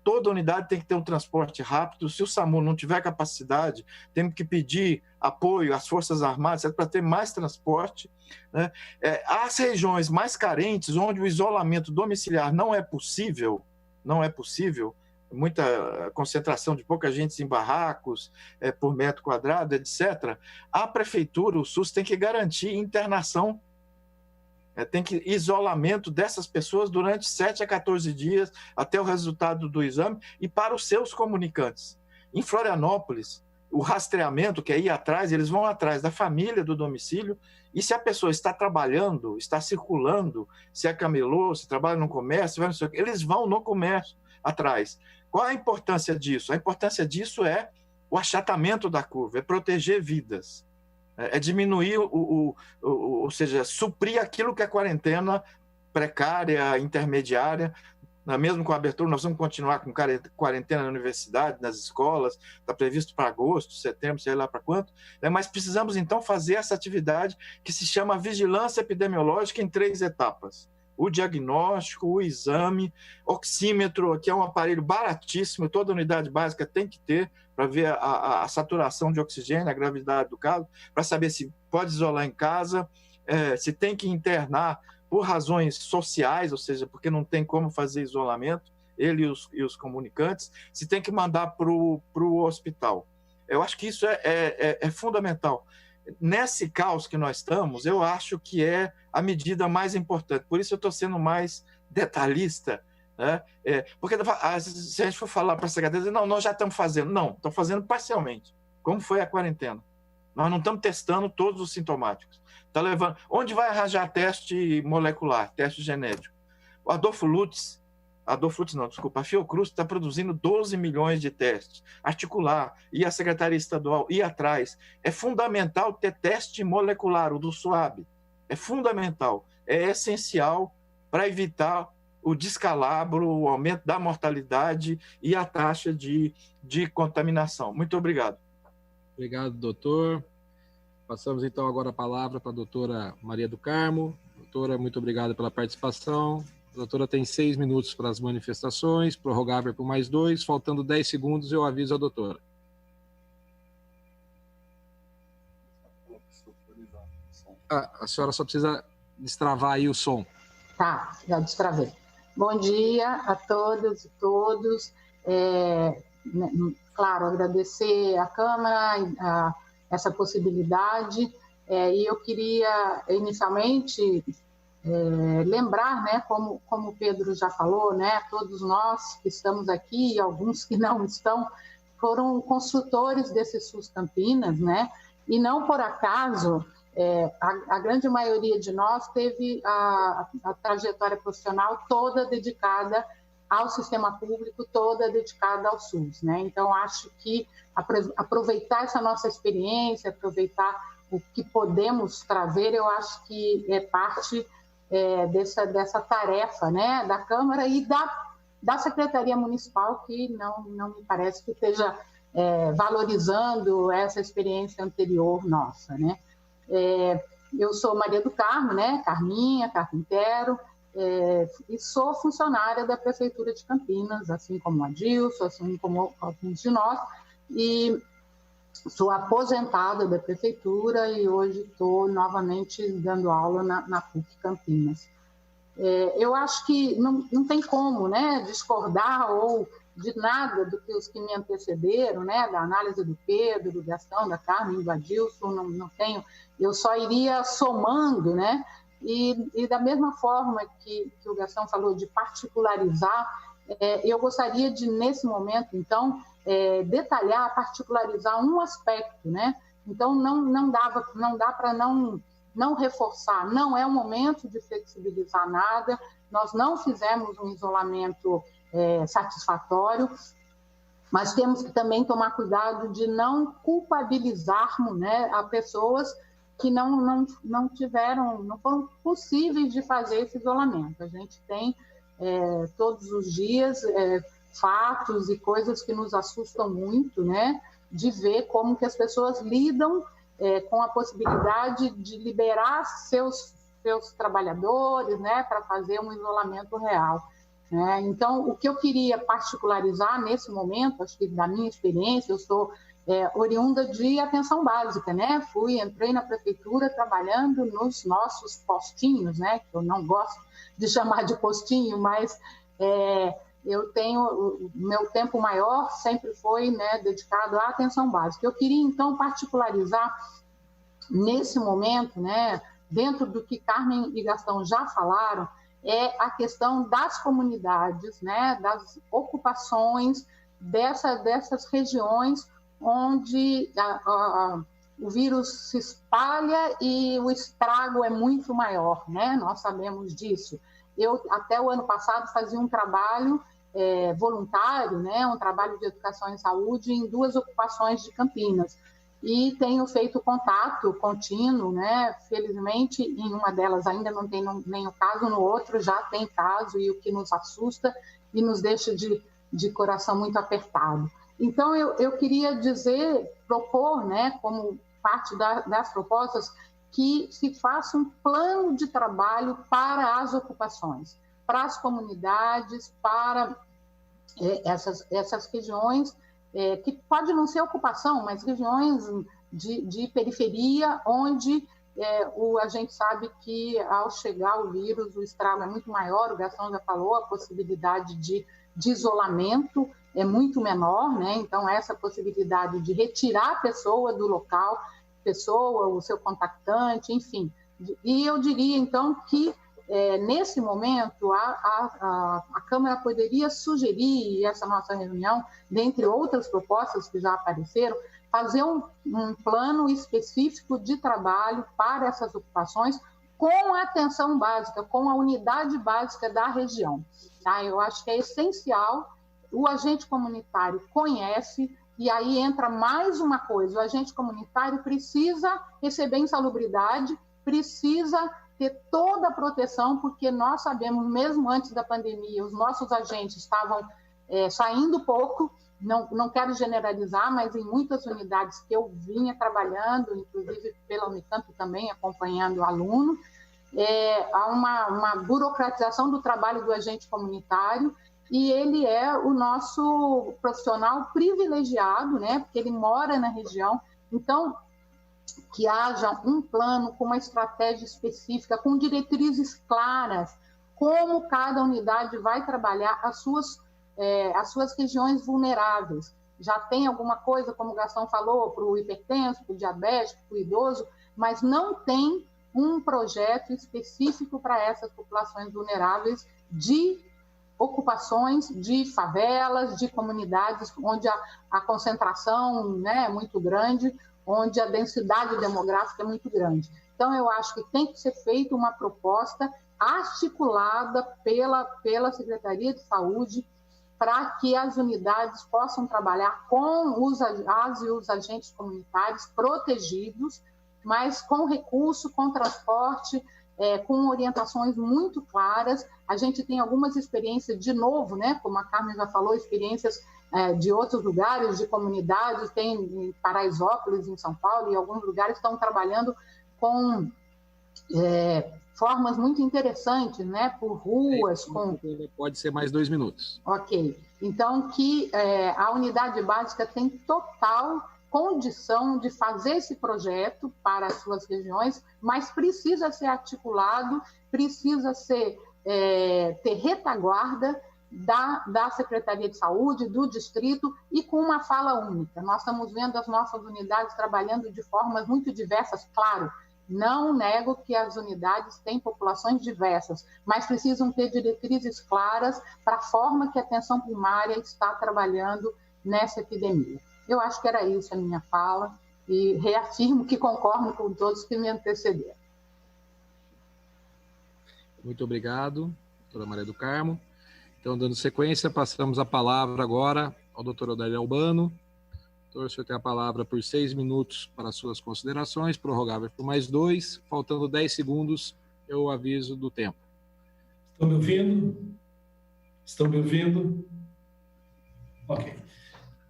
Toda unidade tem que ter um transporte rápido. Se o SAMU não tiver capacidade, temos que pedir apoio às Forças Armadas para ter mais transporte. Né? As regiões mais carentes, onde o isolamento domiciliar não é possível, muita concentração de pouca gente em barracos por metro quadrado, etc., a prefeitura, o SUS, tem que garantir internação, tem que isolamento dessas pessoas durante 7 a 14 dias até o resultado do exame e para os seus comunicantes. Em Florianópolis, o rastreamento, que é ir atrás, eles vão atrás da família do domicílio, e se a pessoa está trabalhando, está circulando, se é camelô, se trabalha no comércio, eles vão no comércio atrás. Qual a importância disso? A importância disso é o achatamento da curva, é proteger vidas, é diminuir, ou seja, suprir aquilo que é quarentena precária, intermediária. Mesmo com a abertura, nós vamos continuar com quarentena na universidade, nas escolas, está previsto para agosto, setembro, sei lá para quanto, mas precisamos então fazer essa atividade que se chama vigilância epidemiológica em 3 etapas. O diagnóstico, o exame, oxímetro, que é um aparelho baratíssimo, toda unidade básica tem que ter para ver a saturação de oxigênio, a gravidade do caso, para saber se pode isolar em casa, se tem que internar por razões sociais, ou seja, porque não tem como fazer isolamento, ele e os comunicantes, se tem que mandar para o hospital. Eu acho que isso é fundamental. Nesse caos que nós estamos, eu acho que é a medida mais importante. Por isso eu estou sendo mais detalhista, né? Porque se a gente for falar para a secretaria, não, nós já estamos fazendo. Não, estamos fazendo parcialmente, como foi a quarentena. Nós não estamos testando todos os sintomáticos. Tá levando... Onde vai arranjar teste molecular, teste genético? O a Fiocruz está produzindo 12 milhões de testes, articular, e a Secretaria Estadual ir atrás. É fundamental ter teste molecular, o do SWAB. É fundamental, é essencial para evitar o descalabro, o aumento da mortalidade e a taxa de contaminação. Muito obrigado. Obrigado, doutor. Passamos então agora a palavra para a doutora Maria do Carmo. Doutora, muito obrigado pela participação. A doutora tem 6 minutos para as manifestações, prorrogável por mais 2, faltando 10 segundos eu aviso a doutora. A senhora só precisa destravar aí o som. Tá, já destravei. Bom dia a todas e todos. Claro, agradecer à Câmara essa possibilidade. E eu queria, inicialmente, lembrar, né, como o Pedro já falou, né, todos nós que estamos aqui e alguns que não estão, foram construtores desse SUS Campinas, né, e não por acaso a grande maioria de nós teve a trajetória profissional toda dedicada ao sistema público toda dedicada ao SUS, né? Então, acho que aproveitar essa nossa experiência, aproveitar o que podemos trazer, eu acho que é parte dessa tarefa, né, da Câmara e da Secretaria Municipal, que não me parece que esteja valorizando essa experiência anterior nossa, né? Eu sou Maria do Carmo, né, Carminha, carpinteiro, e sou funcionária da Prefeitura de Campinas, assim como a Adilson, assim como alguns de nós, e sou aposentada da Prefeitura e hoje estou novamente dando aula na PUC Campinas. Eu acho que não tem como, né, discordar ou de nada do que os que me antecederam, né, da análise do Pedro, do Gastão, da Carmen, do Adilson, não tenho, eu só iria somando, né, e da mesma forma que o Gastão falou de particularizar, eu gostaria de, nesse momento, então, detalhar, particularizar um aspecto, né, então não dá para não reforçar, não é o momento de flexibilizar nada, nós não fizemos um isolamento satisfatório, mas temos que também tomar cuidado de não culpabilizarmos, né, a pessoas que não foram possíveis de fazer esse isolamento. A gente tem todos os dias fatos e coisas que nos assustam muito, né, de ver como que as pessoas lidam com a possibilidade de liberar seus trabalhadores, né, para fazer um isolamento real. Então, o que eu queria particularizar nesse momento, acho que da minha experiência, eu sou oriunda de atenção básica, né? Entrei na prefeitura trabalhando nos nossos postinhos, né? Que eu não gosto de chamar de postinho, mas eu tenho o meu tempo maior sempre foi, né, dedicado à atenção básica. Eu queria então particularizar nesse momento, né, dentro do que Carmen e Gastão já falaram, a questão das comunidades, né, das ocupações dessas regiões onde o vírus se espalha e o estrago é muito maior, né? Nós sabemos disso. Eu, até o ano passado, fazia um trabalho voluntário, né, um trabalho de educação em saúde em 2 ocupações de Campinas. E tenho feito contato contínuo, né? Felizmente, em uma delas ainda não tem nenhum caso, no outro já tem caso, e o que nos assusta e nos deixa de coração muito apertado. Então, eu queria propor, né, como parte das propostas, que se faça um plano de trabalho para as ocupações, para as comunidades, para essas regiões, que pode não ser ocupação, mas regiões de periferia, onde a gente sabe que, ao chegar o vírus, o estrago é muito maior, o Gastão já falou, a possibilidade de isolamento é muito menor, né? Então, essa possibilidade de retirar a pessoa do local, o seu contactante, enfim. E eu diria, então, que nesse momento a Câmara poderia sugerir, e essa nossa reunião, dentre outras propostas que já apareceram, fazer um plano específico de trabalho para essas ocupações com a atenção básica, com a unidade básica da região. Tá? Eu acho que é essencial, o agente comunitário conhece, e aí entra mais uma coisa, o agente comunitário precisa receber insalubridade, precisa ter toda a proteção, porque nós sabemos, mesmo antes da pandemia, os nossos agentes estavam saindo pouco, não quero generalizar, mas em muitas unidades que eu vinha trabalhando, inclusive pela Unicamp também, acompanhando o aluno, há uma burocratização do trabalho do agente comunitário, e ele é o nosso profissional privilegiado, né, porque ele mora na região. Então, que haja um plano com uma estratégia específica, com diretrizes claras, como cada unidade vai trabalhar as suas regiões vulneráveis. Já tem alguma coisa, como o Gastão falou, para o hipertenso, para o diabético, para o idoso, mas não tem um projeto específico para essas populações vulneráveis de ocupações, de favelas, de comunidades onde a concentração, né, é muito grande, onde a densidade demográfica é muito grande. Então, eu acho que tem que ser feita uma proposta articulada pela Secretaria de Saúde, para que as unidades possam trabalhar com os agentes comunitários protegidos, mas com recurso, com transporte, com orientações muito claras. A gente tem algumas experiências, de novo, né, como a Carmen já falou, experiências de outros lugares, de comunidades, tem em Paraisópolis, em São Paulo, e alguns lugares estão trabalhando com formas muito interessantes, né, por ruas. Pode ser mais 2 minutos. Ok. Então, que a unidade básica tem total condição de fazer esse projeto para as suas regiões, mas precisa ser articulado, precisa ter retaguarda da Secretaria de Saúde, do distrito, e com uma fala única. Nós estamos vendo as nossas unidades trabalhando de formas muito diversas, claro. Não nego que as unidades têm populações diversas, mas precisam ter diretrizes claras para a forma que a atenção primária está trabalhando nessa epidemia. Eu acho que era isso a minha fala, e reafirmo que concordo com todos que me antecederam. Muito obrigado, doutora Maria do Carmo. Então, dando sequência, passamos a palavra agora ao doutor Odair Albano. Doutor, o senhor tem a palavra por 6 minutos para suas considerações, prorrogável por mais 2, faltando 10 segundos, eu aviso do tempo. Estão me ouvindo? Estão me ouvindo? Ok.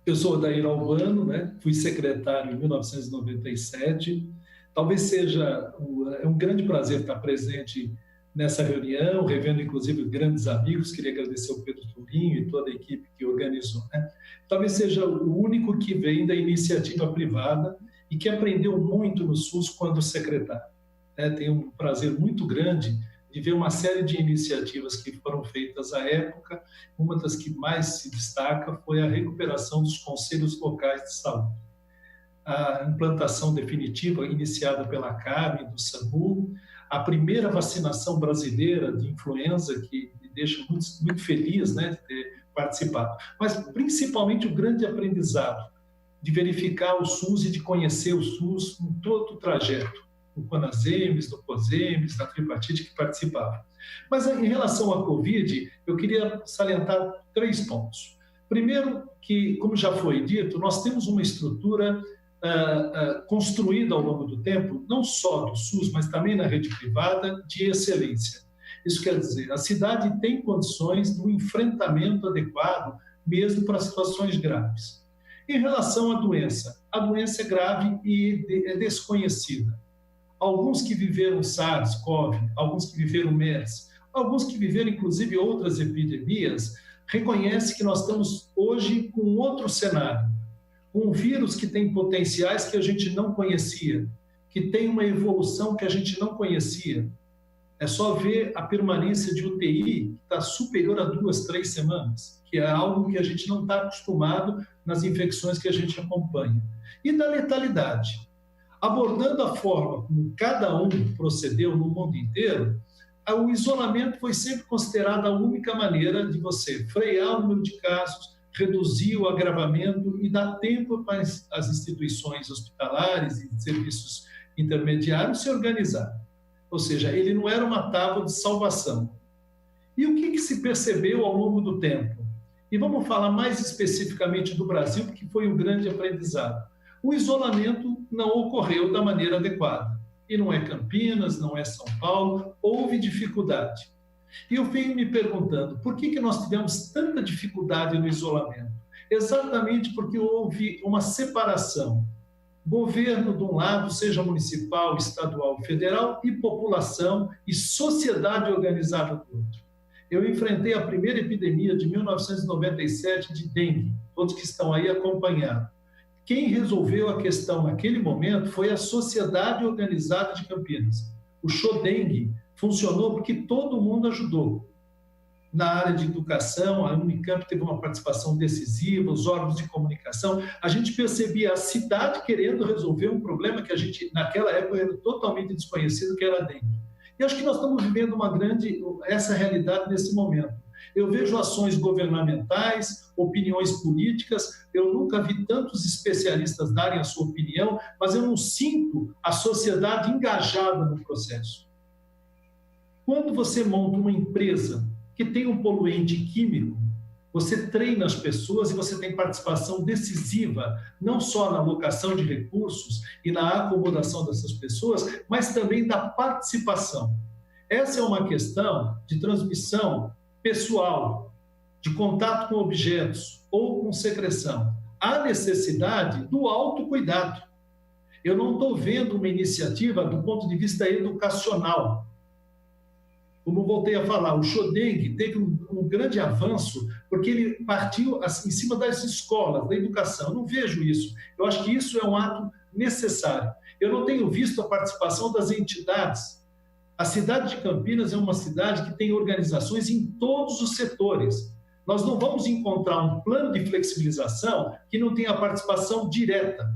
Eu sou Odair Albano, né? Fui secretário em 1997. Talvez seja um grande prazer estar presente nessa reunião, revendo inclusive grandes amigos. Queria agradecer ao Pedro Tourinho e toda a equipe que organizou, né? Talvez seja o único que vem da iniciativa privada e que aprendeu muito no SUS quando secretário, né? Tenho um prazer muito grande de ver uma série de iniciativas que foram feitas à época. Uma das que mais se destaca foi a recuperação dos conselhos locais de saúde. A implantação definitiva, iniciada pela CAB, do SAMU, a primeira vacinação brasileira de influenza, que me deixa muito, muito feliz, né, de ter participado. Mas, principalmente, o grande aprendizado de verificar o SUS e de conhecer o SUS em todo o trajeto, do Conasems, do Cosems, da tripartite que participava. Mas, em relação à Covid, eu queria salientar 3 pontos. Primeiro, que, como já foi dito, nós temos uma estrutura construída ao longo do tempo, não só do SUS, mas também na rede privada, de excelência. Isso quer dizer, a cidade tem condições do enfrentamento adequado, mesmo para situações graves. Em relação à doença é grave e é desconhecida. Alguns que viveram SARS-CoV, alguns que viveram MERS, alguns que viveram, inclusive, outras epidemias, reconhecem que nós estamos hoje com outro cenário. Um vírus que tem potenciais que a gente não conhecia, que tem uma evolução que a gente não conhecia. É só ver a permanência de UTI, que está superior a 2, 3 semanas, que é algo que a gente não está acostumado nas infecções que a gente acompanha. E da letalidade. Abordando a forma como cada um procedeu no mundo inteiro, o isolamento foi sempre considerado a única maneira de você frear o número de casos, reduzir o agravamento e dar tempo para as instituições hospitalares e serviços intermediários se organizarem. Ou seja, ele não era uma tábua de salvação. E o que se percebeu ao longo do tempo? E vamos falar mais especificamente do Brasil, porque foi um grande aprendizado. O isolamento não ocorreu da maneira adequada. E não é Campinas, não é São Paulo, houve dificuldade. E eu venho me perguntando, por que nós tivemos tanta dificuldade no isolamento? Exatamente porque houve uma separação. Governo de um lado, seja municipal, estadual, federal, e população e sociedade organizada do outro. Eu enfrentei a primeira epidemia de 1997 de dengue, todos que estão aí acompanhando. Quem resolveu a questão naquele momento foi a Sociedade Organizada de Campinas. O Xodengue funcionou porque todo mundo ajudou. Na área de educação, a Unicamp teve uma participação decisiva, os órgãos de comunicação. A gente percebia a cidade querendo resolver um problema que a gente, naquela época, era totalmente desconhecido, que era a dengue. E acho que nós estamos vivendo essa realidade nesse momento. Eu vejo ações governamentais, opiniões políticas, eu nunca vi tantos especialistas darem a sua opinião, mas eu não sinto a sociedade engajada no processo. Quando você monta uma empresa que tem um poluente químico, você treina as pessoas e você tem participação decisiva, não só na alocação de recursos e na acomodação dessas pessoas, mas também da participação. Essa é uma questão de transmissão pessoal, de contato com objetos ou com secreção. Há necessidade do autocuidado. Eu não estou vendo uma iniciativa do ponto de vista educacional. Como voltei a falar, o Chodeng teve um grande avanço porque ele partiu em cima das escolas, da educação. Eu não vejo isso. Eu acho que isso é um ato necessário. Eu não tenho visto a participação das entidades. A cidade de Campinas é uma cidade que tem organizações em todos os setores. Nós não vamos encontrar um plano de flexibilização que não tenha participação direta.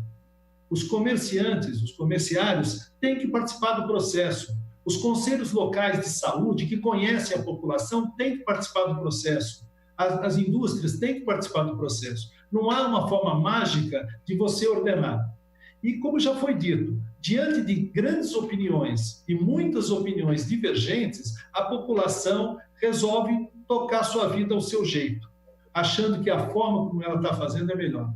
Os comerciantes, os comerciários têm que participar do processo. Os conselhos locais de saúde, que conhecem a população, têm que participar do processo. As indústrias têm que participar do processo. Não há uma forma mágica de você ordenar. E, como já foi dito, diante de grandes opiniões e muitas opiniões divergentes, a população resolve tocar sua vida ao seu jeito, achando que a forma como ela está fazendo é melhor.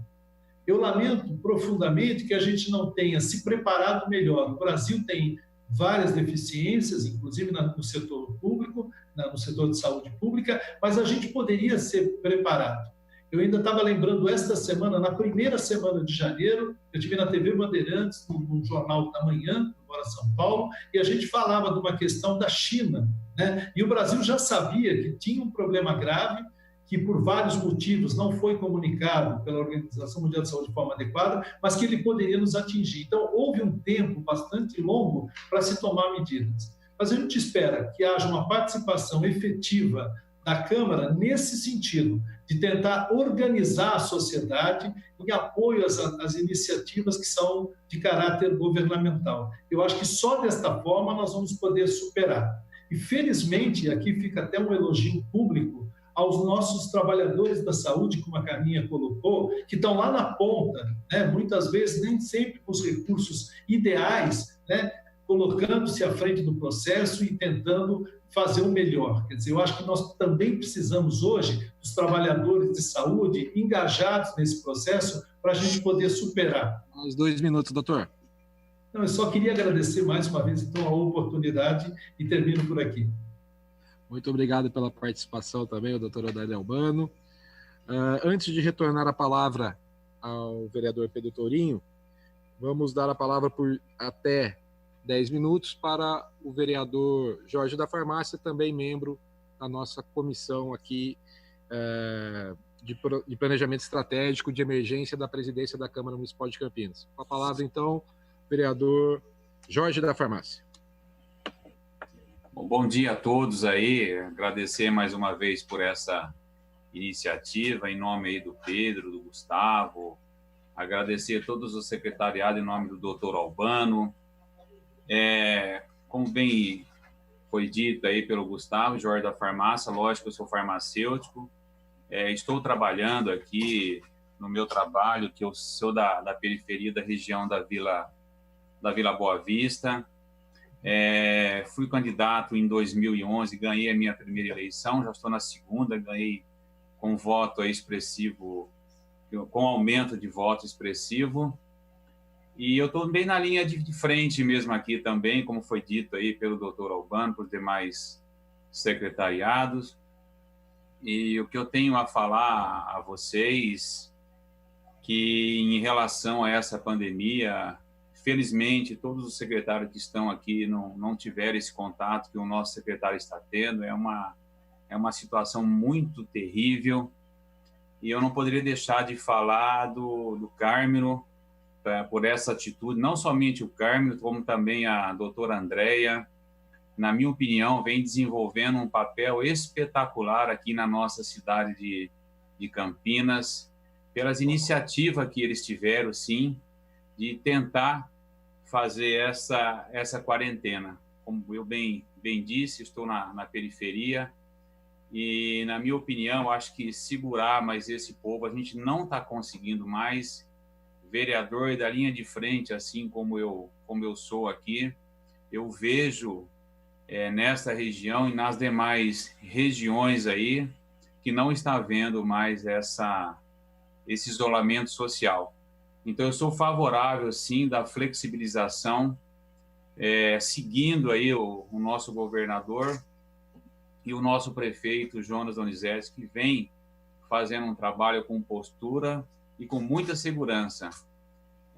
Eu lamento profundamente que a gente não tenha se preparado melhor. O Brasil tem várias deficiências, inclusive no setor público, no setor de saúde pública, mas a gente poderia ser preparado. Eu ainda estava lembrando esta semana, na primeira semana de janeiro, eu estive na TV Bandeirantes, no Jornal da Manhã, agora São Paulo, e a gente falava de uma questão da China, né? E o Brasil já sabia que tinha um problema grave, que por vários motivos não foi comunicado pela Organização Mundial de Saúde de forma adequada, mas que ele poderia nos atingir. Então, houve um tempo bastante longo para se tomar medidas. Mas a gente espera que haja uma participação efetiva da Câmara nesse sentido, de tentar organizar a sociedade em apoio às iniciativas que são de caráter governamental. Eu acho que só desta forma nós vamos poder superar. E, felizmente, aqui fica até um elogio público aos nossos trabalhadores da saúde, como a Carminha colocou, que estão lá na ponta, né? Muitas vezes nem sempre com os recursos ideais, né? Colocando-se à frente do processo e tentando fazer o melhor. Quer dizer, eu acho que nós também precisamos hoje dos trabalhadores de saúde engajados nesse processo para a gente poder superar. Uns 2 minutos, doutor. Não, eu só queria agradecer mais uma vez então a oportunidade e termino por aqui. Muito obrigado pela participação também, o doutor Odair Albano. Antes de retornar a palavra ao vereador Pedro Tourinho, vamos dar a palavra por até 10 minutos para o vereador Jorge da Farmácia, também membro da nossa comissão aqui de planejamento estratégico de emergência da presidência da Câmara Municipal de Campinas. Com a palavra, então, vereador Jorge da Farmácia. Bom dia a todos aí, agradecer mais uma vez por essa iniciativa, em nome aí do Pedro, do Gustavo, agradecer a todos os secretariados em nome do doutor Albano, como bem foi dito aí pelo Gustavo, Jorge da Farmácia, lógico, eu sou farmacêutico, estou trabalhando aqui no meu trabalho, que eu sou da periferia da região da Vila Boa Vista. Fui candidato em 2011, ganhei a minha primeira eleição, já estou na segunda, ganhei com voto expressivo, com aumento de voto expressivo, e eu estou bem na linha de frente mesmo aqui também, como foi dito aí pelo doutor Albano, por demais secretariados, e o que eu tenho a falar a vocês, que em relação a essa pandemia, felizmente, todos os secretários que estão aqui não tiveram esse contato que o nosso secretário está tendo. É uma situação muito terrível. E eu não poderia deixar de falar do Cármelo, por essa atitude. Não somente o Cármelo, como também a doutora Andréia, na minha opinião, vem desenvolvendo um papel espetacular aqui na nossa cidade de Campinas, pelas iniciativas que eles tiveram, sim, de tentar fazer essa quarentena. Como eu bem disse, estou na periferia e, na minha opinião, acho que segurar mais esse povo, a gente não está conseguindo mais. Vereador da linha de frente, assim como eu sou aqui, eu vejo nesta região e nas demais regiões aí, que não está havendo mais esse isolamento social. Então, eu sou favorável, sim, da flexibilização, seguindo aí o nosso governador e o nosso prefeito, Jonas Donizete, que vem fazendo um trabalho com postura e com muita segurança.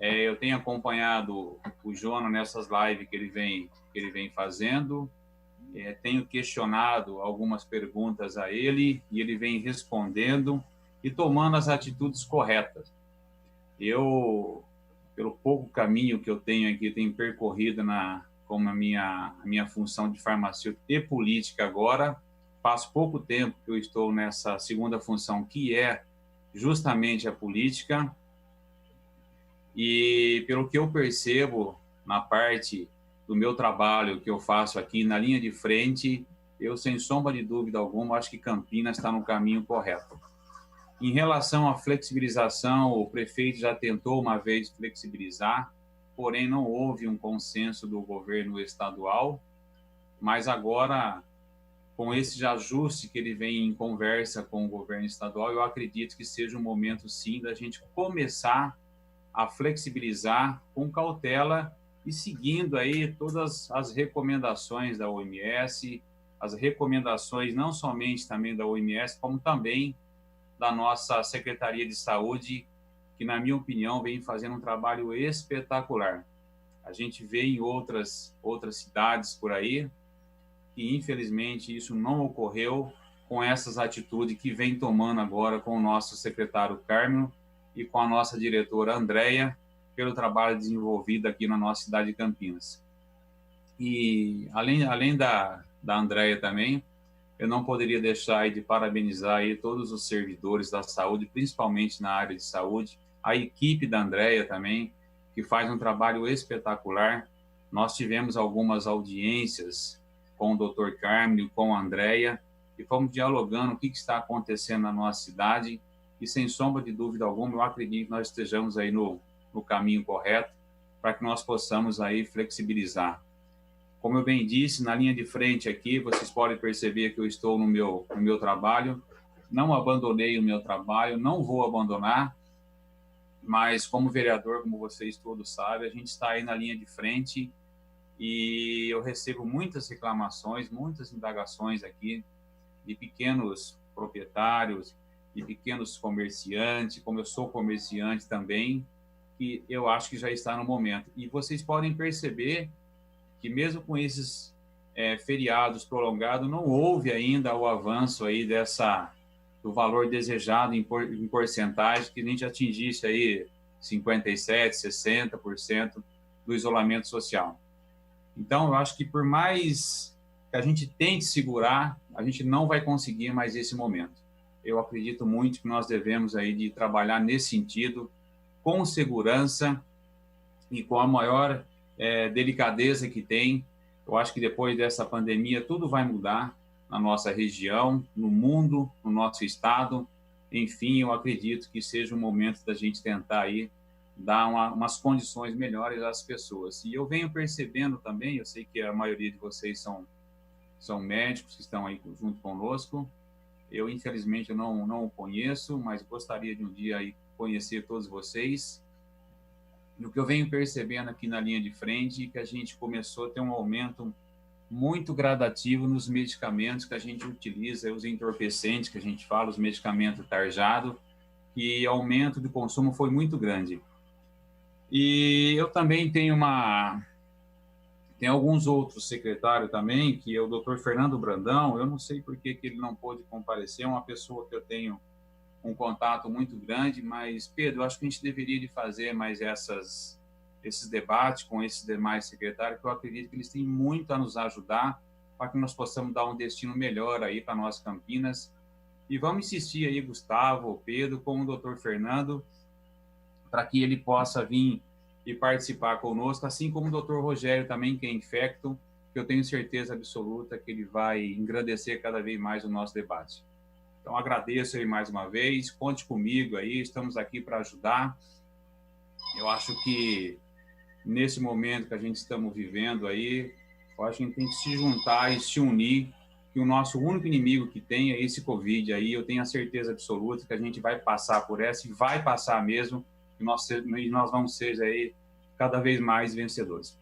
Eu tenho acompanhado o Jonas nessas lives que ele vem fazendo, tenho questionado algumas perguntas a ele e ele vem respondendo e tomando as atitudes corretas. Eu, pelo pouco caminho que eu tenho aqui, tenho percorrido como a minha função de farmacêutico e política agora, faz pouco tempo que eu estou nessa segunda função, que é justamente a política, e pelo que eu percebo na parte do meu trabalho que eu faço aqui na linha de frente, eu, sem sombra de dúvida alguma, acho que Campinas está no caminho correto. Em relação à flexibilização, o prefeito já tentou uma vez flexibilizar, porém não houve um consenso do governo estadual, mas agora, com esse ajuste que ele vem em conversa com o governo estadual, eu acredito que seja um momento, sim, da gente começar a flexibilizar com cautela e seguindo aí todas as recomendações da OMS, as recomendações não somente também da OMS, como também da nossa Secretaria de Saúde, que, na minha opinião, vem fazendo um trabalho espetacular. A gente vê em outras cidades por aí que, infelizmente, isso não ocorreu com essas atitudes que vem tomando agora com o nosso secretário Cármelo e com a nossa diretora Andréia, pelo trabalho desenvolvido aqui na nossa cidade de Campinas. E, além da Andréia também, eu não poderia deixar aí de parabenizar aí todos os servidores da saúde, principalmente na área de saúde, a equipe da Andréia também, que faz um trabalho espetacular. Nós tivemos algumas audiências com o Dr. Cármelo, com a Andréia, e fomos dialogando o que está acontecendo na nossa cidade, e sem sombra de dúvida alguma, eu acredito que nós estejamos aí no caminho correto para que nós possamos aí flexibilizar. Como eu bem disse, na linha de frente aqui, vocês podem perceber que eu estou no meu trabalho, não abandonei o meu trabalho, não vou abandonar, mas como vereador, como vocês todos sabem, a gente está aí na linha de frente e eu recebo muitas reclamações, muitas indagações aqui de pequenos proprietários, de pequenos comerciantes, como eu sou comerciante também, que eu acho que já está no momento. E vocês podem perceber que mesmo com esses feriados prolongados, não houve ainda o avanço aí do valor desejado em porcentagem, que a gente atingisse aí 57%, 60% do isolamento social. Então, eu acho que por mais que a gente tente segurar, a gente não vai conseguir mais esse momento. Eu acredito muito que nós devemos aí de trabalhar nesse sentido, com segurança e com a maior delicadeza que tem. Eu acho que depois dessa pandemia tudo vai mudar na nossa região, no mundo, no nosso estado. Enfim, eu acredito que seja um momento da gente tentar aí dar umas condições melhores às pessoas. E eu venho percebendo também, eu sei que a maioria de vocês são médicos que estão aí junto conosco. Eu, infelizmente, eu não o conheço, mas gostaria de um dia aí conhecer todos vocês. E o que eu venho percebendo aqui na linha de frente é que a gente começou a ter um aumento muito gradativo nos medicamentos que a gente utiliza, os entorpecentes que a gente fala, os medicamentos tarjados, e o aumento de consumo foi muito grande. E eu também tenho alguns outros secretários também, que é o Dr. Fernando Brandão. Eu não sei por que ele não pôde comparecer, é uma pessoa que eu tenho um contato muito grande, mas, Pedro, eu acho que a gente deveria de fazer mais esses debates com esses demais secretários, que eu acredito que eles têm muito a nos ajudar para que nós possamos dar um destino melhor aí para nós Campinas. E vamos insistir aí, Gustavo, Pedro, com o Dr. Fernando, para que ele possa vir e participar conosco, assim como o Dr. Rogério também, que é infecto, que eu tenho certeza absoluta que ele vai engrandecer cada vez mais o nosso debate. Então, agradeço aí mais uma vez, conte comigo aí, estamos aqui para ajudar. Eu acho que nesse momento que a gente estamos vivendo aí, Eu acho que a gente tem que se juntar e se unir, que o nosso único inimigo que tem é esse Covid aí. Eu tenho a certeza absoluta que a gente vai passar por essa e vai passar mesmo, e nós vamos ser aí cada vez mais vencedores.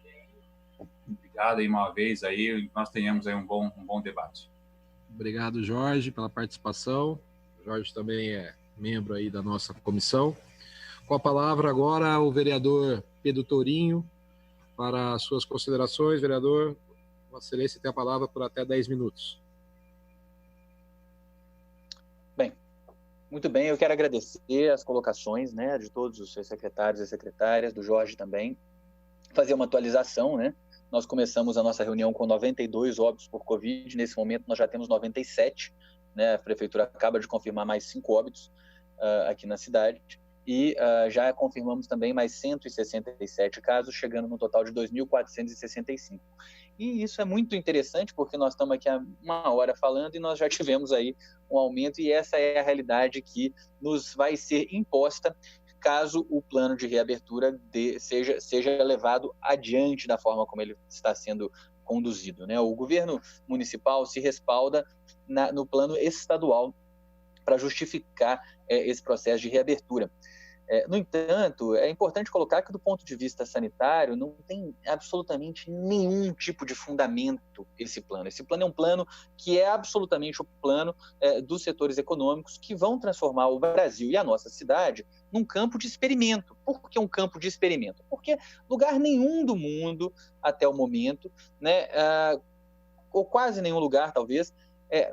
Obrigado aí uma vez aí, nós tenhamos aí um bom debate. Obrigado, Jorge, pela participação. O Jorge também é membro aí da nossa comissão. Com a palavra agora o vereador Pedro Torinho, para as suas considerações. Vereador, Vossa Excelência tem a palavra por até 10 minutos. Bem, muito bem, eu quero agradecer as colocações, né, de todos os secretários e secretárias, do Jorge também, fazer uma atualização, né? Nós começamos a nossa reunião com 92 óbitos por Covid, nesse momento nós já temos 97, né? A Prefeitura acaba de confirmar mais 5 óbitos aqui na cidade, e já confirmamos também mais 167 casos, chegando no total de 2.465. E isso é muito interessante, porque nós estamos aqui há uma hora falando e nós já tivemos aí um aumento, e essa é a realidade que nos vai ser imposta caso o plano de reabertura seja levado adiante da forma como ele está sendo conduzido, né? O governo municipal se respalda no plano estadual para justificar esse processo de reabertura. No entanto, é importante colocar que do ponto de vista sanitário não tem absolutamente nenhum tipo de fundamento esse plano. Esse plano é um plano que é absolutamente o plano dos setores econômicos que vão transformar o Brasil e a nossa cidade num campo de experimento. Por que um campo de experimento? Porque lugar nenhum do mundo, até o momento, né, ou quase nenhum lugar talvez,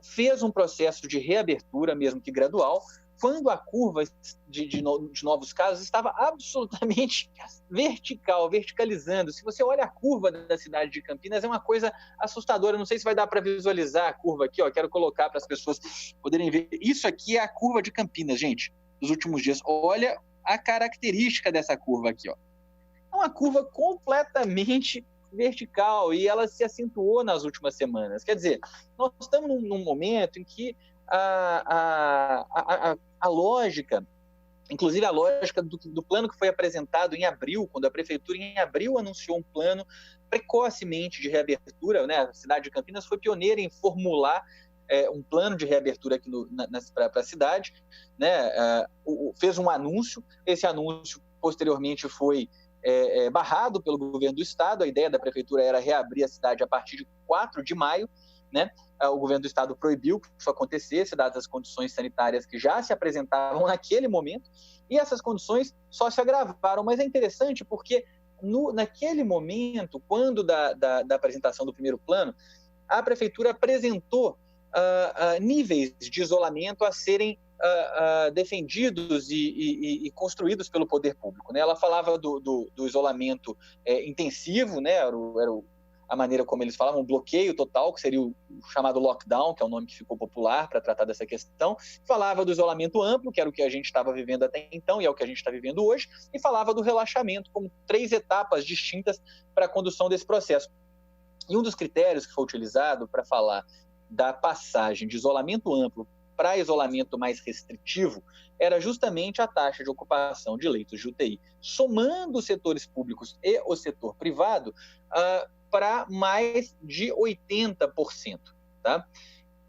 fez um processo de reabertura, mesmo que gradual, quando a curva de novos casos estava absolutamente verticalizando. Se você olha a curva da cidade de Campinas, é uma coisa assustadora. Não sei se vai dar para visualizar a curva aqui, ó. Quero colocar para as pessoas poderem ver. Isso aqui é a curva de Campinas, gente, dos últimos dias. Olha a característica dessa curva aqui, ó. É uma curva completamente vertical, e ela se acentuou nas últimas semanas. Quer dizer, nós estamos num momento em que a lógica, inclusive a lógica do plano que foi apresentado em abril, quando a Prefeitura em abril anunciou um plano precocemente de reabertura, né? A cidade de Campinas foi pioneira em formular um plano de reabertura aqui para a cidade, né? Fez um anúncio, esse anúncio posteriormente foi barrado pelo governo do estado. A ideia da Prefeitura era reabrir a cidade a partir de 4 de maio, né? O governo do estado proibiu que isso acontecesse, dadas as condições sanitárias que já se apresentavam naquele momento, e essas condições só se agravaram. Mas é interessante porque naquele momento, quando da apresentação do primeiro plano, a Prefeitura apresentou níveis de isolamento a serem defendidos e construídos pelo poder público, né? Ela falava do isolamento intensivo, né? Era a maneira como eles falavam, um bloqueio total, que seria o chamado lockdown, que é o nome que ficou popular para tratar dessa questão. Falava do isolamento amplo, que era o que a gente estava vivendo até então e é o que a gente está vivendo hoje, e falava do relaxamento como 3 etapas distintas para a condução desse processo. E um dos critérios que foi utilizado para falar da passagem de isolamento amplo para isolamento mais restritivo era justamente a taxa de ocupação de leitos de UTI, somando os setores públicos e o setor privado, para mais de 80%. Tá?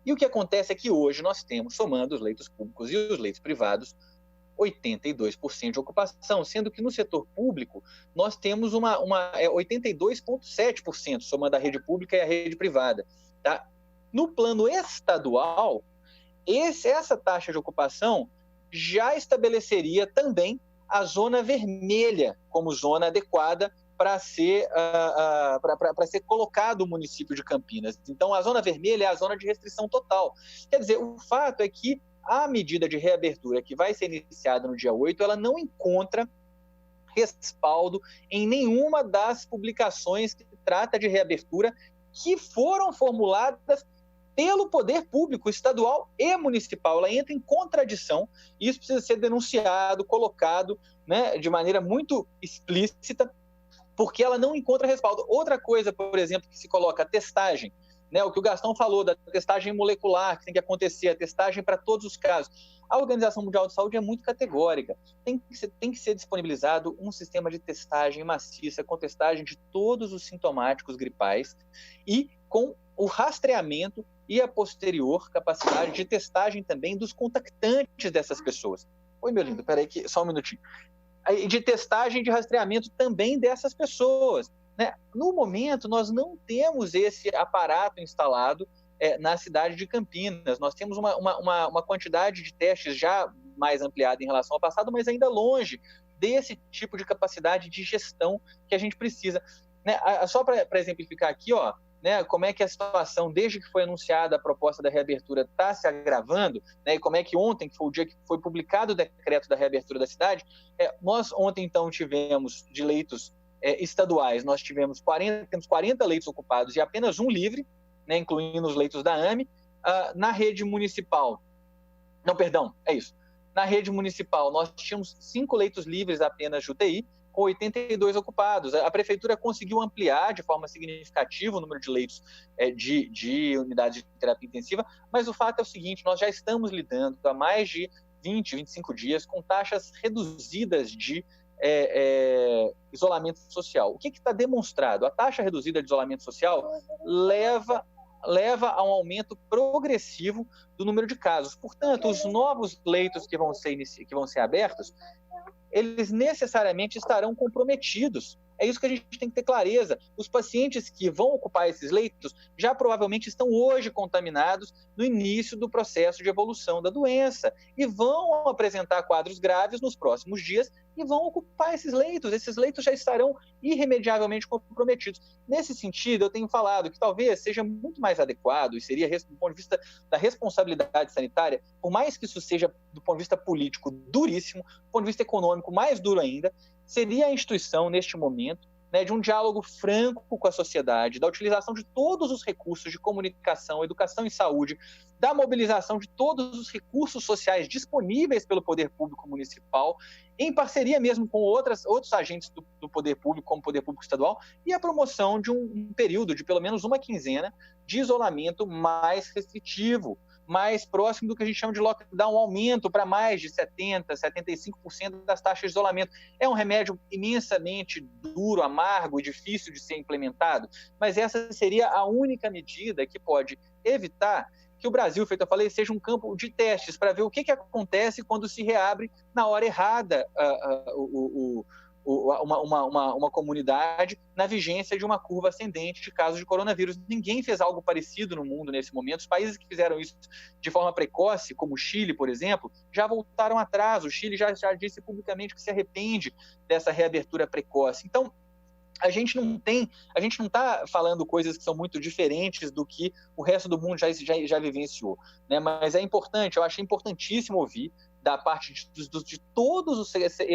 E o que acontece é que hoje nós temos, somando os leitos públicos e os leitos privados, 82% de ocupação, sendo que no setor público nós temos 82,7%, somando a rede pública e a rede privada. Tá? No plano estadual, essa taxa de ocupação já estabeleceria também a zona vermelha como zona adequada para ser colocado o município de Campinas. Então, a zona vermelha é a zona de restrição total. Quer dizer, o fato é que a medida de reabertura que vai ser iniciada no dia 8, ela não encontra respaldo em nenhuma das publicações que trata de reabertura que foram formuladas pelo poder público estadual e municipal. Ela entra em contradição, e isso precisa ser denunciado, colocado, né, de maneira muito explícita, porque ela não encontra respaldo. Outra coisa, por exemplo, que se coloca a testagem. né? O que o Gastão falou da testagem molecular, que tem que acontecer, a testagem para todos os casos. A Organização Mundial de Saúde é muito categórica. Tem que ser disponibilizado um sistema de testagem maciça, com testagem de todos os sintomáticos gripais e com o rastreamento e a posterior capacidade de testagem também dos contactantes dessas pessoas. Oi, meu lindo, peraí, só um minutinho. De testagem e de rastreamento também dessas pessoas, né? No momento, nós não temos esse aparato instalado na cidade de Campinas. Nós temos uma quantidade de testes já mais ampliada em relação ao passado, mas ainda longe desse tipo de capacidade de gestão que a gente precisa, né? Só para exemplificar aqui, ó, né, como é que a situação, desde que foi anunciada a proposta da reabertura, está se agravando, né, e como é que ontem, que foi o dia que foi publicado o decreto da reabertura da cidade, nós ontem, então, tivemos de leitos estaduais, nós temos 40 leitos ocupados e apenas um livre, né, incluindo os leitos da AME. Na rede municipal, na rede municipal nós tínhamos 5 leitos livres apenas de UTI, com 82 ocupados. A prefeitura conseguiu ampliar de forma significativa o número de leitos de unidades de terapia intensiva, mas o fato é o seguinte, nós já estamos lidando há mais de 20, 25 dias com taxas reduzidas de isolamento social. O que está demonstrado? A taxa reduzida de isolamento social leva a um aumento progressivo do número de casos. Portanto, os novos leitos que vão ser abertos, eles necessariamente estarão comprometidos. É isso que a gente tem que ter clareza. Os pacientes que vão ocupar esses leitos já provavelmente estão hoje contaminados no início do processo de evolução da doença e vão apresentar quadros graves nos próximos dias e vão ocupar esses leitos. Esses leitos já estarão irremediavelmente comprometidos. Nesse sentido, eu tenho falado que talvez seja muito mais adequado e seria, do ponto de vista da responsabilidade sanitária, por mais que isso seja, do ponto de vista político, duríssimo, do ponto de vista econômico, mais duro ainda, seria a instituição, neste momento, né, de um diálogo franco com a sociedade, da utilização de todos os recursos de comunicação, educação e saúde, da mobilização de todos os recursos sociais disponíveis pelo poder público municipal, em parceria mesmo com outros agentes do poder público, como o poder público estadual, e a promoção de um período de pelo menos uma quinzena de isolamento mais restritivo, mais próximo do que a gente chama de lockdown, um aumento para mais de 70%, 75% das taxas de isolamento. É um remédio imensamente duro, amargo e difícil de ser implementado, mas essa seria a única medida que pode evitar que o Brasil, feito eu falei, seja um campo de testes para ver o que acontece quando se reabre na hora errada uma comunidade na vigência de uma curva ascendente de casos de coronavírus. Ninguém fez algo parecido no mundo nesse momento. Os países que fizeram isso de forma precoce, como o Chile, por exemplo, já voltaram atrás. O Chile já disse publicamente que se arrepende dessa reabertura precoce. Então, a gente não está falando coisas que são muito diferentes do que o resto do mundo já vivenciou, né? Mas é importante, eu acho importantíssimo ouvir da parte de todos os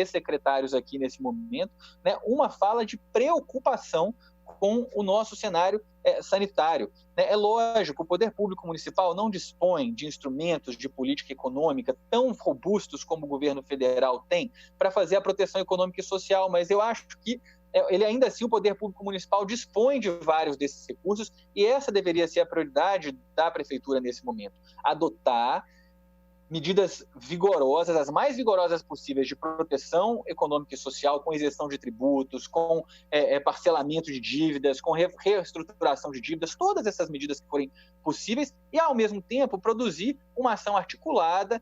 secretários aqui nesse momento, né, uma fala de preocupação com o nosso cenário sanitário. É lógico, o poder público municipal não dispõe de instrumentos de política econômica tão robustos como o governo federal tem para fazer a proteção econômica e social, mas eu acho que ainda assim o poder público municipal dispõe de vários desses recursos e essa deveria ser a prioridade da prefeitura nesse momento. Adotar medidas vigorosas, as mais vigorosas possíveis de proteção econômica e social, com isenção de tributos, com parcelamento de dívidas, com reestruturação de dívidas, todas essas medidas que forem possíveis e, ao mesmo tempo, produzir uma ação articulada,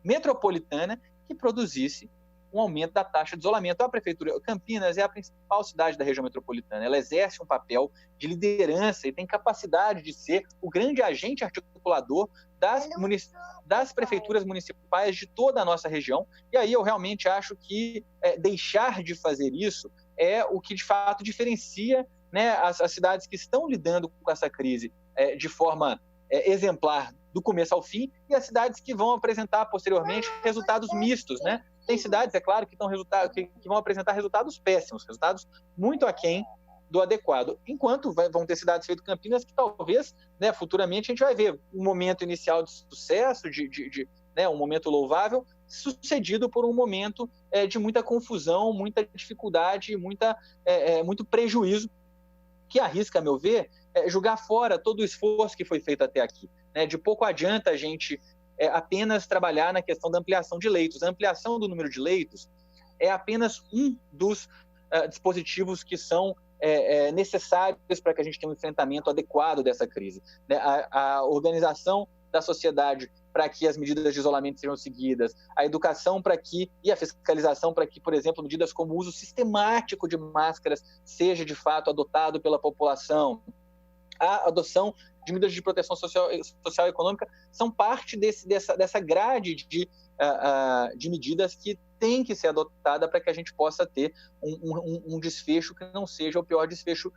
metropolitana, que produzisse um aumento da taxa de isolamento. A prefeitura Campinas é a principal cidade da região metropolitana. Ela exerce um papel de liderança e tem capacidade de ser o grande agente articulador das prefeituras municipais de toda a nossa região. E aí eu realmente acho que deixar de fazer isso é o que de fato diferencia, né, as cidades que estão lidando com essa crise de forma exemplar do começo ao fim e as cidades que vão apresentar posteriormente resultados mistos, né? Tem cidades, é claro, que vão apresentar resultados péssimos, resultados muito aquém do adequado. Enquanto vão ter cidades feito Campinas que talvez, né, futuramente a gente vai ver um momento inicial de sucesso, né, um momento louvável, sucedido por um momento de muita confusão, muita dificuldade, muito prejuízo, que arrisca, a meu ver, jogar fora todo o esforço que foi feito até aqui, né? De pouco adianta a gente apenas trabalhar na questão da ampliação de leitos. A ampliação do número de leitos é apenas um dos dispositivos que são necessários para que a gente tenha um enfrentamento adequado dessa crise, né? A organização da sociedade para que as medidas de isolamento sejam seguidas, a educação e a fiscalização para que, por exemplo, medidas como o uso sistemático de máscaras seja de fato adotado pela população, a adoção de medidas de proteção social e econômica são parte dessa grade de medidas que tem que ser adotada para que a gente possa ter um desfecho que não seja o pior desfecho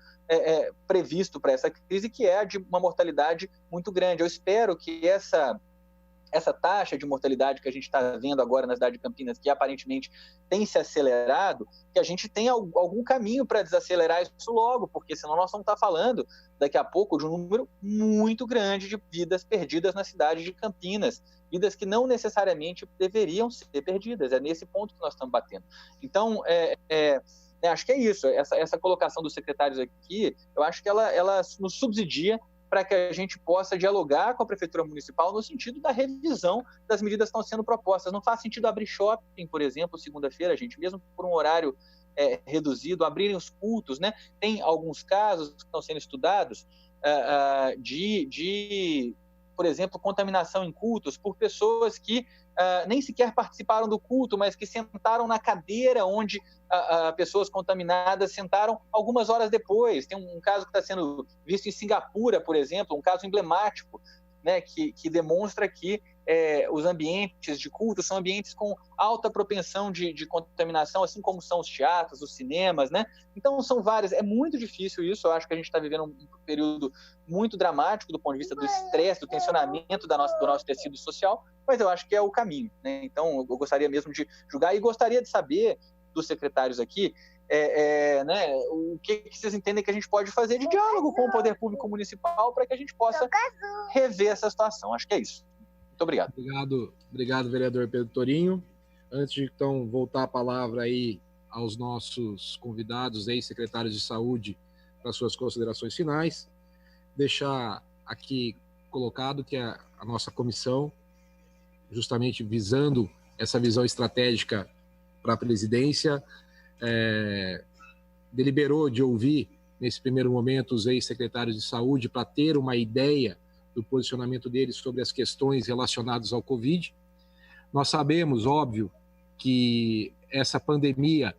previsto para essa crise, que é a de uma mortalidade muito grande. Eu espero que essa taxa de mortalidade que a gente está vendo agora na cidade de Campinas, que aparentemente tem se acelerado, que a gente tenha algum caminho para desacelerar isso logo, porque senão nós vamos estar falando daqui a pouco de um número muito grande de vidas perdidas na cidade de Campinas, vidas que não necessariamente deveriam ser perdidas. É nesse ponto que nós estamos batendo. Então, acho que é isso. Essa colocação dos secretários aqui, eu acho que ela nos subsidia para que a gente possa dialogar com a Prefeitura Municipal no sentido da revisão das medidas que estão sendo propostas. Não faz sentido abrir shopping, por exemplo, segunda-feira, gente, mesmo por um horário reduzido, abrirem os cultos, né? Tem alguns casos que estão sendo estudados de, por exemplo, contaminação em cultos por pessoas que nem sequer participaram do culto, mas que sentaram na cadeira onde pessoas contaminadas sentaram algumas horas depois. Tem um caso que está sendo visto em Singapura, por exemplo, um caso emblemático, né, que demonstra que os ambientes de culto são ambientes com alta propensão de contaminação, assim como são os teatros, os cinemas, né? Então, são várias. É muito difícil isso. Eu acho que a gente está vivendo um período muito dramático do ponto de vista do estresse, do tensionamento do nosso tecido social, mas eu acho que é o caminho, né? Então, eu gostaria mesmo de julgar e gostaria de saber dos secretários aqui né, o que vocês entendem que a gente pode fazer de diálogo com o Poder Público Municipal para que a gente possa rever essa situação. Acho que é isso. Muito obrigado. Obrigado, vereador Pedro Torinho. Antes de, então, voltar a palavra aí aos nossos convidados, ex-secretários de saúde, para suas considerações finais, deixar aqui colocado que a nossa comissão, justamente visando essa visão estratégica para a presidência, deliberou de ouvir, nesse primeiro momento, os ex-secretários de saúde para ter uma ideia do posicionamento deles sobre as questões relacionadas ao Covid. Nós sabemos, óbvio, que essa pandemia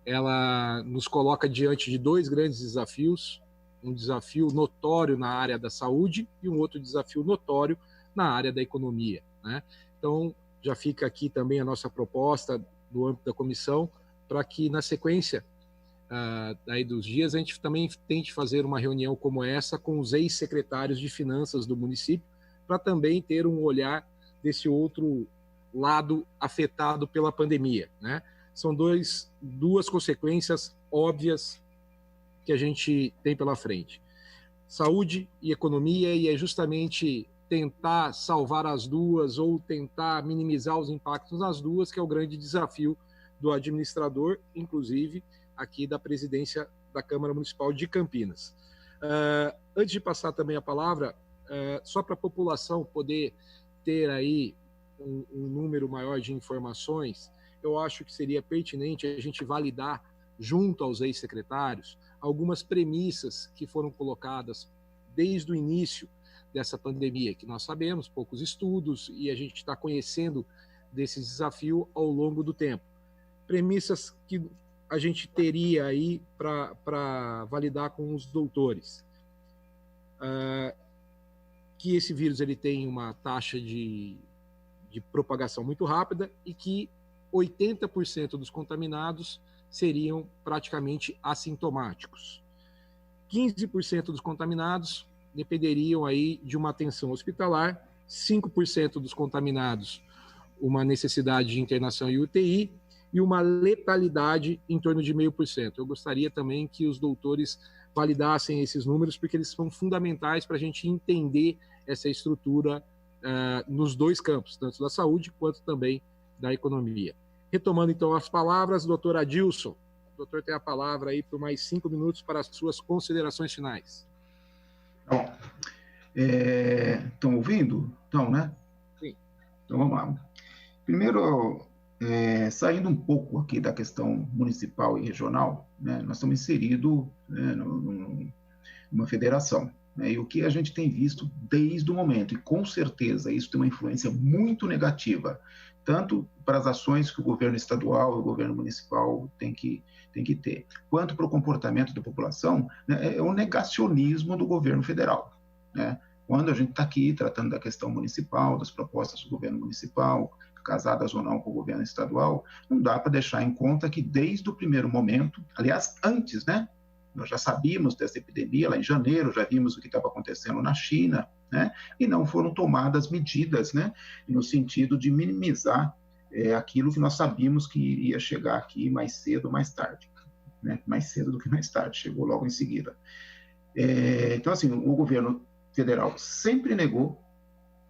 ela nos coloca diante de dois grandes desafios, um desafio notório na área da saúde e um outro desafio notório na área da economia, né? Então, já fica aqui também a nossa proposta no âmbito da comissão para que, na sequência daí dos dias, a gente também tente fazer uma reunião como essa com os ex-secretários de finanças do município, para também ter um olhar desse outro lado afetado pela pandemia, né? São duas consequências óbvias que a gente tem pela frente. Saúde e economia, e é justamente tentar salvar as duas ou tentar minimizar os impactos nas duas que é o grande desafio do administrador, inclusive aqui da presidência da Câmara Municipal de Campinas. Antes de passar também a palavra, só para a população poder ter aí um número maior de informações, eu acho que seria pertinente a gente validar, junto aos ex-secretários, algumas premissas que foram colocadas desde o início dessa pandemia, que nós sabemos, poucos estudos, e a gente está conhecendo desse desafio ao longo do tempo. Premissas que a gente teria aí para validar com os doutores. Que esse vírus ele tem uma taxa de propagação muito rápida e que 80% dos contaminados seriam praticamente assintomáticos. 15% dos contaminados dependeriam aí de uma atenção hospitalar, 5% dos contaminados uma necessidade de internação em UTI e uma letalidade em torno de 0,5%. Eu gostaria também que os doutores validassem esses números, porque eles são fundamentais para a gente entender essa estrutura nos dois campos, tanto da saúde quanto também da economia. Retomando, então, as palavras, doutor Adilson. O doutor tem a palavra aí por mais 5 minutos para as suas considerações finais. Bom, estão ouvindo? Estão, né? Sim. Então, vamos lá. Primeiro, saindo um pouco aqui da questão municipal e regional, né, nós estamos inseridos, né, numa federação. Né, e o que a gente tem visto desde o momento, e com certeza isso tem uma influência muito negativa, tanto para as ações que o governo estadual e o governo municipal tem que ter, quanto para o comportamento da população, né, é o negacionismo do governo federal. Né? Quando a gente está aqui tratando da questão municipal, das propostas do governo municipal, casadas ou não com o governo estadual, não dá para deixar em conta que desde o primeiro momento, aliás, antes, né? Nós já sabíamos dessa epidemia, lá em janeiro, já vimos o que estava acontecendo na China, né? E não foram tomadas medidas, né? No sentido de minimizar aquilo que nós sabíamos que iria chegar aqui mais cedo ou mais tarde, né? Mais cedo do que mais tarde, chegou logo em seguida. Então, assim, o governo federal sempre negou,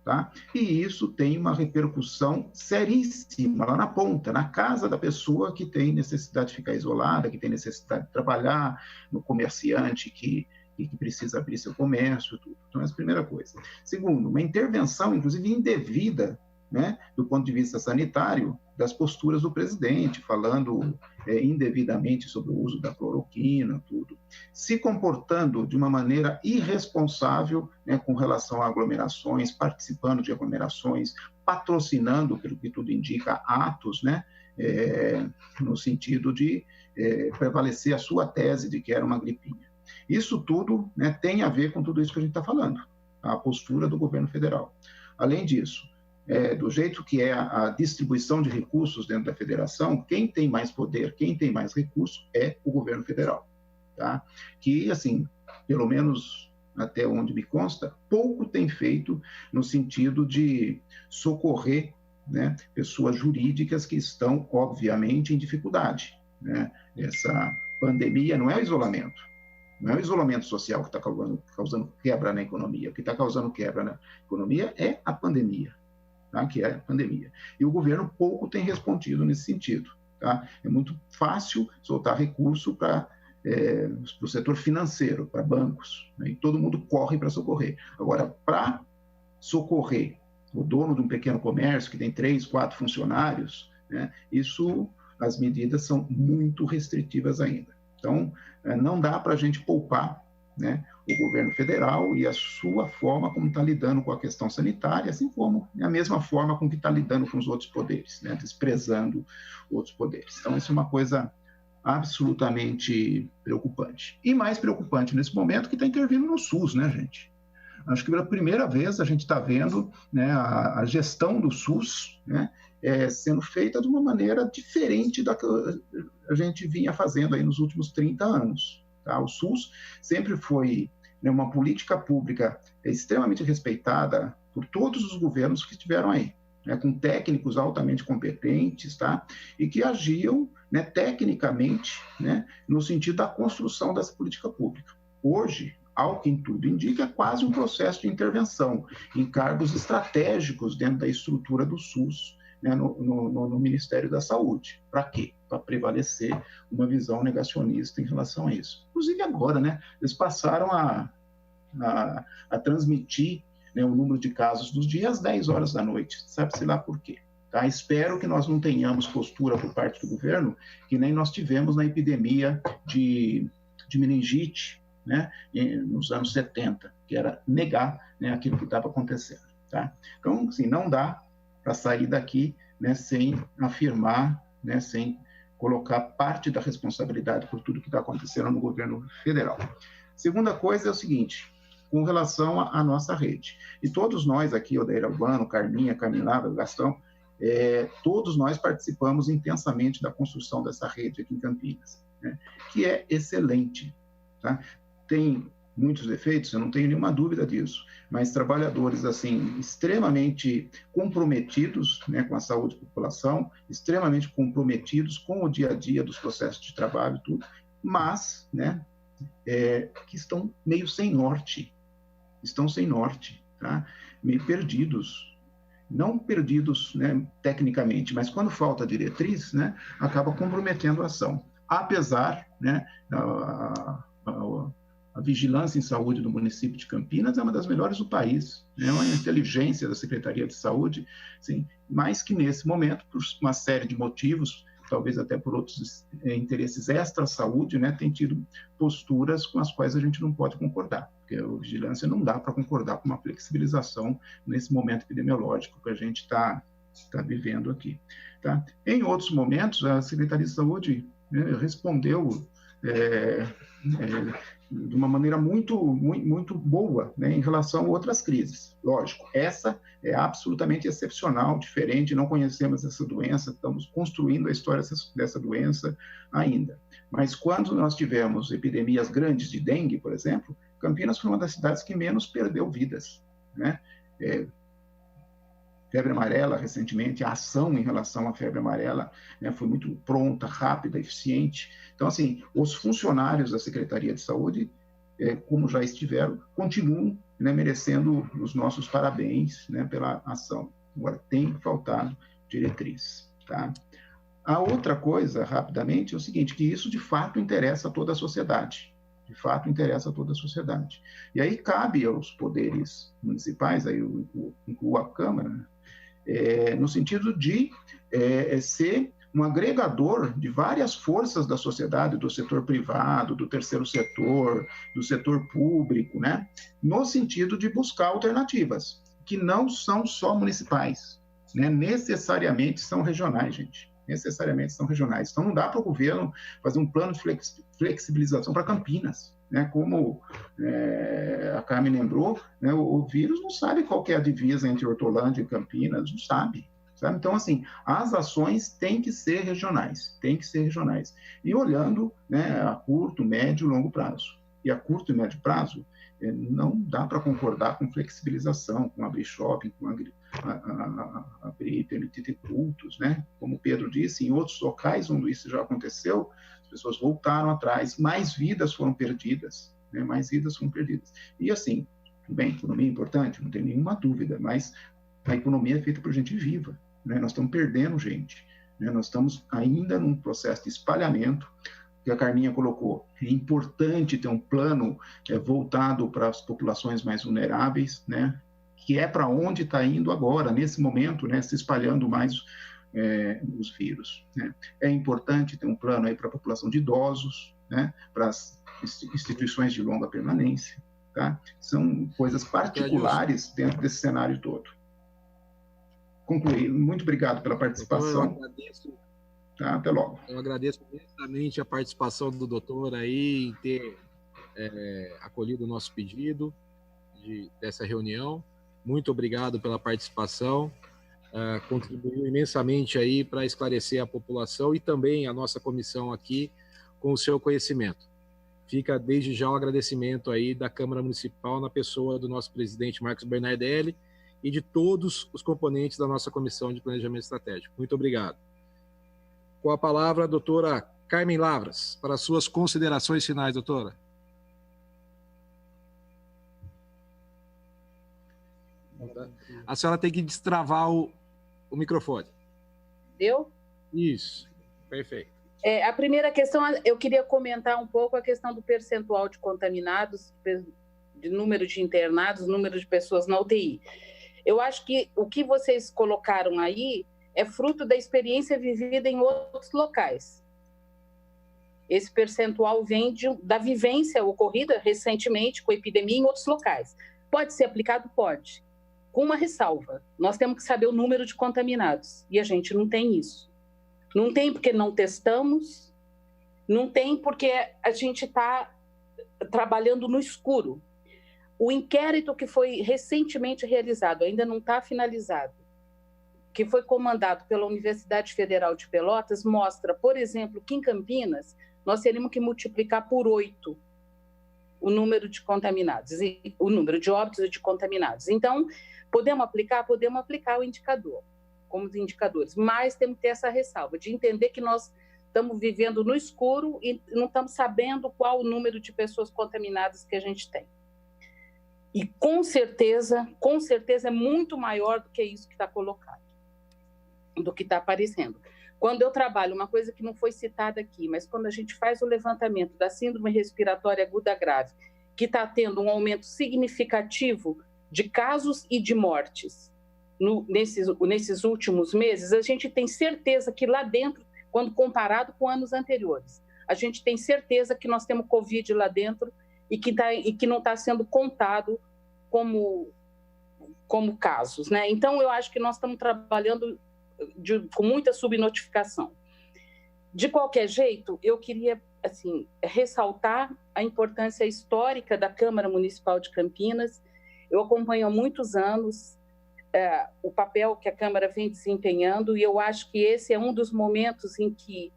tá? E isso tem uma repercussão seríssima lá na ponta, na casa da pessoa que tem necessidade de ficar isolada, que tem necessidade de trabalhar, no comerciante que precisa abrir seu comércio, tudo. Então, essa é a primeira coisa. Segundo, uma intervenção, inclusive indevida, né, do ponto de vista sanitário, das posturas do presidente, falando indevidamente sobre o uso da cloroquina, tudo, se comportando de uma maneira irresponsável, né, com relação a aglomerações, participando de aglomerações, patrocinando, pelo que tudo indica, atos, né, no sentido de prevalecer a sua tese de que era uma gripinha. Isso tudo, né, tem a ver com tudo isso que a gente está falando, a postura do governo federal. Além disso, do jeito que é a distribuição de recursos dentro da federação, quem tem mais poder, quem tem mais recursos é o governo federal, tá? Que, assim, pelo menos até onde me consta, pouco tem feito no sentido de socorrer, né, pessoas jurídicas que estão, obviamente, em dificuldade, né? Essa pandemia não é o isolamento. Não é o isolamento social que está causando quebra na economia. O que está causando quebra na economia é a pandemia. Tá? Que é a pandemia. E o governo pouco tem respondido nesse sentido. Tá? É muito fácil soltar recurso para o setor financeiro, para bancos, né? E todo mundo corre para socorrer. Agora, para socorrer o dono de um pequeno comércio que tem 3, 4 funcionários, né? Isso, as medidas são muito restritivas ainda. Então, não dá para a gente poupar, né, o governo federal e a sua forma como está lidando com a questão sanitária, assim como a mesma forma com que está lidando com os outros poderes, né, desprezando outros poderes. Então, isso é uma coisa absolutamente preocupante. E mais preocupante nesse momento que está intervindo no SUS, né, gente? Acho que pela primeira vez a gente está vendo, né, a gestão do SUS, né, sendo feita de uma maneira diferente da que a gente vinha fazendo aí nos últimos 30 anos. Tá? O SUS sempre foi, né, uma política pública extremamente respeitada por todos os governos que estiveram aí, né, com técnicos altamente competentes, tá? E que agiam, né, tecnicamente, né, no sentido da construção dessa política pública. Hoje, ao que tudo indica, é quase um processo de intervenção em cargos estratégicos dentro da estrutura do SUS, né, no Ministério da Saúde. Para quê? Para prevalecer uma visão negacionista em relação a isso. Inclusive agora, né, eles passaram a transmitir, né, o número de casos dos dias às 10 horas da noite. Sabe-se lá por quê. Tá? Espero que nós não tenhamos postura por parte do governo que nem nós tivemos na epidemia de meningite, né, nos anos 70, que era negar, né, aquilo que estava acontecendo. Tá? Então, assim, não dá para sair daqui, né, sem afirmar, né, sem colocar parte da responsabilidade por tudo que está acontecendo no governo federal. Segunda coisa é o seguinte, com relação à nossa rede. E todos nós aqui, Odair Albano, Carminha, Camilava, Gastão, todos nós participamos intensamente da construção dessa rede aqui em Campinas, né, que é excelente. Tá? Tem muitos defeitos, eu não tenho nenhuma dúvida disso, mas trabalhadores assim extremamente comprometidos, né, com a saúde da população, extremamente comprometidos com o dia a dia dos processos de trabalho e tudo, mas, né, que estão meio sem norte, tá? Meio perdidos, não perdidos, né, tecnicamente, mas quando falta diretriz, né, acaba comprometendo a ação, apesar, né, A vigilância em saúde do município de Campinas é uma das melhores do país. É uma inteligência da Secretaria de Saúde, sim, mas que nesse momento, por uma série de motivos, talvez até por outros interesses extra-saúde, né, tem tido posturas com as quais a gente não pode concordar, porque a vigilância não dá para concordar com uma flexibilização nesse momento epidemiológico que a gente está vivendo aqui. Tá? Em outros momentos, a Secretaria de Saúde, né, respondeu de uma maneira muito boa, né, em relação a outras crises. Lógico, essa é absolutamente excepcional, diferente, não conhecemos essa doença, estamos construindo a história dessa doença ainda. Mas quando nós tivemos epidemias grandes de dengue, por exemplo, Campinas foi uma das cidades que menos perdeu vidas, né? Febre amarela, recentemente, a ação em relação à febre amarela, né, foi muito pronta, rápida, eficiente. Então, assim, os funcionários da Secretaria de Saúde, como já estiveram, continuam, né, merecendo os nossos parabéns, né, pela ação. Agora, tem faltado diretriz. Tá? A outra coisa, rapidamente, é o seguinte, que isso, de fato, interessa a toda a sociedade. De fato, interessa a toda a sociedade. E aí cabe aos poderes municipais, aí eu incluo a Câmara, né, no sentido de ser um agregador de várias forças da sociedade, do setor privado, do terceiro setor, do setor público, né? No sentido de buscar alternativas, que não são só municipais, né? Necessariamente são regionais, gente. Necessariamente são regionais. Então, não dá para o governo fazer um plano de flexibilização para Campinas, né? Como a Carmen lembrou, né? O vírus não sabe qual que é a divisa entre Hortolândia e Campinas, não sabe. Então, assim, as ações têm que ser regionais, E olhando, né, a curto, médio e longo prazo. E a curto e médio prazo, não dá para concordar com flexibilização, com abrir shopping, com abrir, permitir ter cultos, né? Como o Pedro disse, em outros locais onde isso já aconteceu, as pessoas voltaram atrás, mais vidas foram perdidas, né? E assim, tudo bem, economia é importante, não tem nenhuma dúvida, mas a economia é feita por gente viva, né? Nós estamos perdendo gente, né? Nós estamos ainda num processo de espalhamento, que a Carminha colocou. É importante ter um plano voltado para as populações mais vulneráveis, né? Que é para onde está indo agora, nesse momento, né? Se espalhando mais os vírus, né? É importante ter um plano aí para a população de idosos, né? Para as instituições de longa permanência, tá? São coisas particulares dentro desse cenário todo. Concluí. Muito obrigado pela participação. Eu agradeço. Tá, até logo. Eu agradeço imensamente a participação do doutor aí em ter acolhido o nosso pedido dessa reunião. Muito obrigado pela participação. Contribuiu imensamente aí para esclarecer a população e também a nossa comissão aqui com o seu conhecimento. Fica desde já o agradecimento aí da Câmara Municipal na pessoa do nosso presidente Marcos Bernardelli e de todos os componentes da nossa Comissão de Planejamento Estratégico. Muito obrigado. Com a palavra, a doutora Carmen Lavras, para suas considerações finais, doutora. A senhora tem que destravar o microfone. Deu? Isso, perfeito. A primeira questão, eu queria comentar um pouco a questão do percentual de contaminados, de número de internados, número de pessoas na UTI. Eu acho que o que vocês colocaram aí é fruto da experiência vivida em outros locais. Esse percentual vem da vivência ocorrida recentemente com a epidemia em outros locais. Pode ser aplicado? Pode. Com uma ressalva. Nós temos que saber o número de contaminados. E a gente não tem isso. Não tem porque não testamos, não tem porque a gente está trabalhando no escuro. O inquérito que foi recentemente realizado, ainda não está finalizado, que foi comandado pela Universidade Federal de Pelotas, mostra, por exemplo, que em Campinas nós teríamos que multiplicar por 8 o número de contaminados, o número de óbitos e de contaminados. Então, podemos aplicar o indicador, como os indicadores, mas temos que ter essa ressalva de entender que nós estamos vivendo no escuro e não estamos sabendo qual o número de pessoas contaminadas que a gente tem. E com certeza é muito maior do que isso que está colocado, do que está aparecendo. Quando eu trabalho, uma coisa que não foi citada aqui, mas quando a gente faz o levantamento da síndrome respiratória aguda grave que está tendo um aumento significativo de casos e de mortes nesses últimos meses, a gente tem certeza que lá dentro, quando comparado com anos anteriores, a gente tem certeza que nós temos Covid lá dentro e que não está sendo contado como casos, né? Então, eu acho que nós estamos trabalhando com muita subnotificação. De qualquer jeito, eu queria ressaltar a importância histórica da Câmara Municipal de Campinas. Eu acompanho há muitos anos o papel que a Câmara vem desempenhando, e eu acho que esse é um dos momentos em que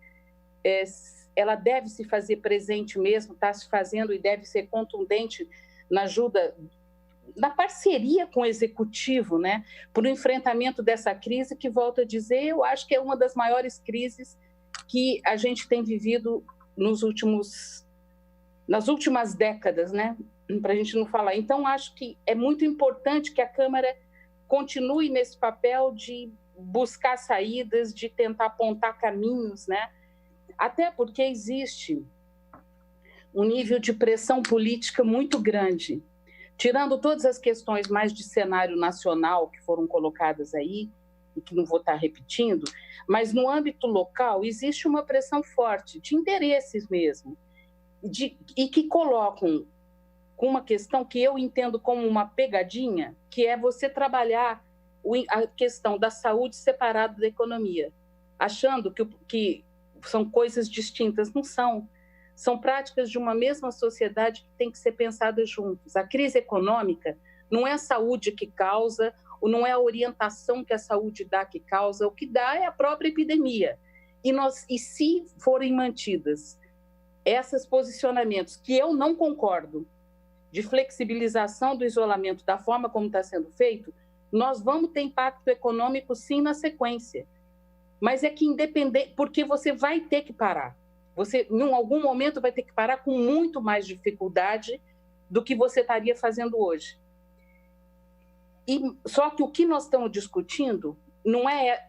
ela deve se fazer presente mesmo, está se fazendo e deve ser contundente na ajuda, na parceria com o Executivo, né, para o enfrentamento dessa crise que, volto a dizer, eu acho que é uma das maiores crises que a gente tem vivido nas últimas décadas, né, para a gente não falar. Então, acho que é muito importante que a Câmara continue nesse papel de buscar saídas, de tentar apontar caminhos, né, até porque existe um nível de pressão política muito grande. Tirando todas as questões mais de cenário nacional que foram colocadas aí, e que não vou estar repetindo, mas no âmbito local existe uma pressão forte, de interesses mesmo, e que colocam com uma questão que eu entendo como uma pegadinha, que é você trabalhar a questão da saúde separada da economia, achando que são coisas distintas. Não são. São práticas de uma mesma sociedade que tem que ser pensadas juntos. A crise econômica não é a saúde que causa, ou não é a orientação que a saúde dá que causa, o que dá é a própria epidemia. E se forem mantidas esses posicionamentos, que eu não concordo, de flexibilização do isolamento da forma como está sendo feito, nós vamos ter impacto econômico sim na sequência. Mas é que independente, porque você vai ter que parar. Você, em algum momento, vai ter que parar com muito mais dificuldade do que você estaria fazendo hoje. Só que o que nós estamos discutindo não é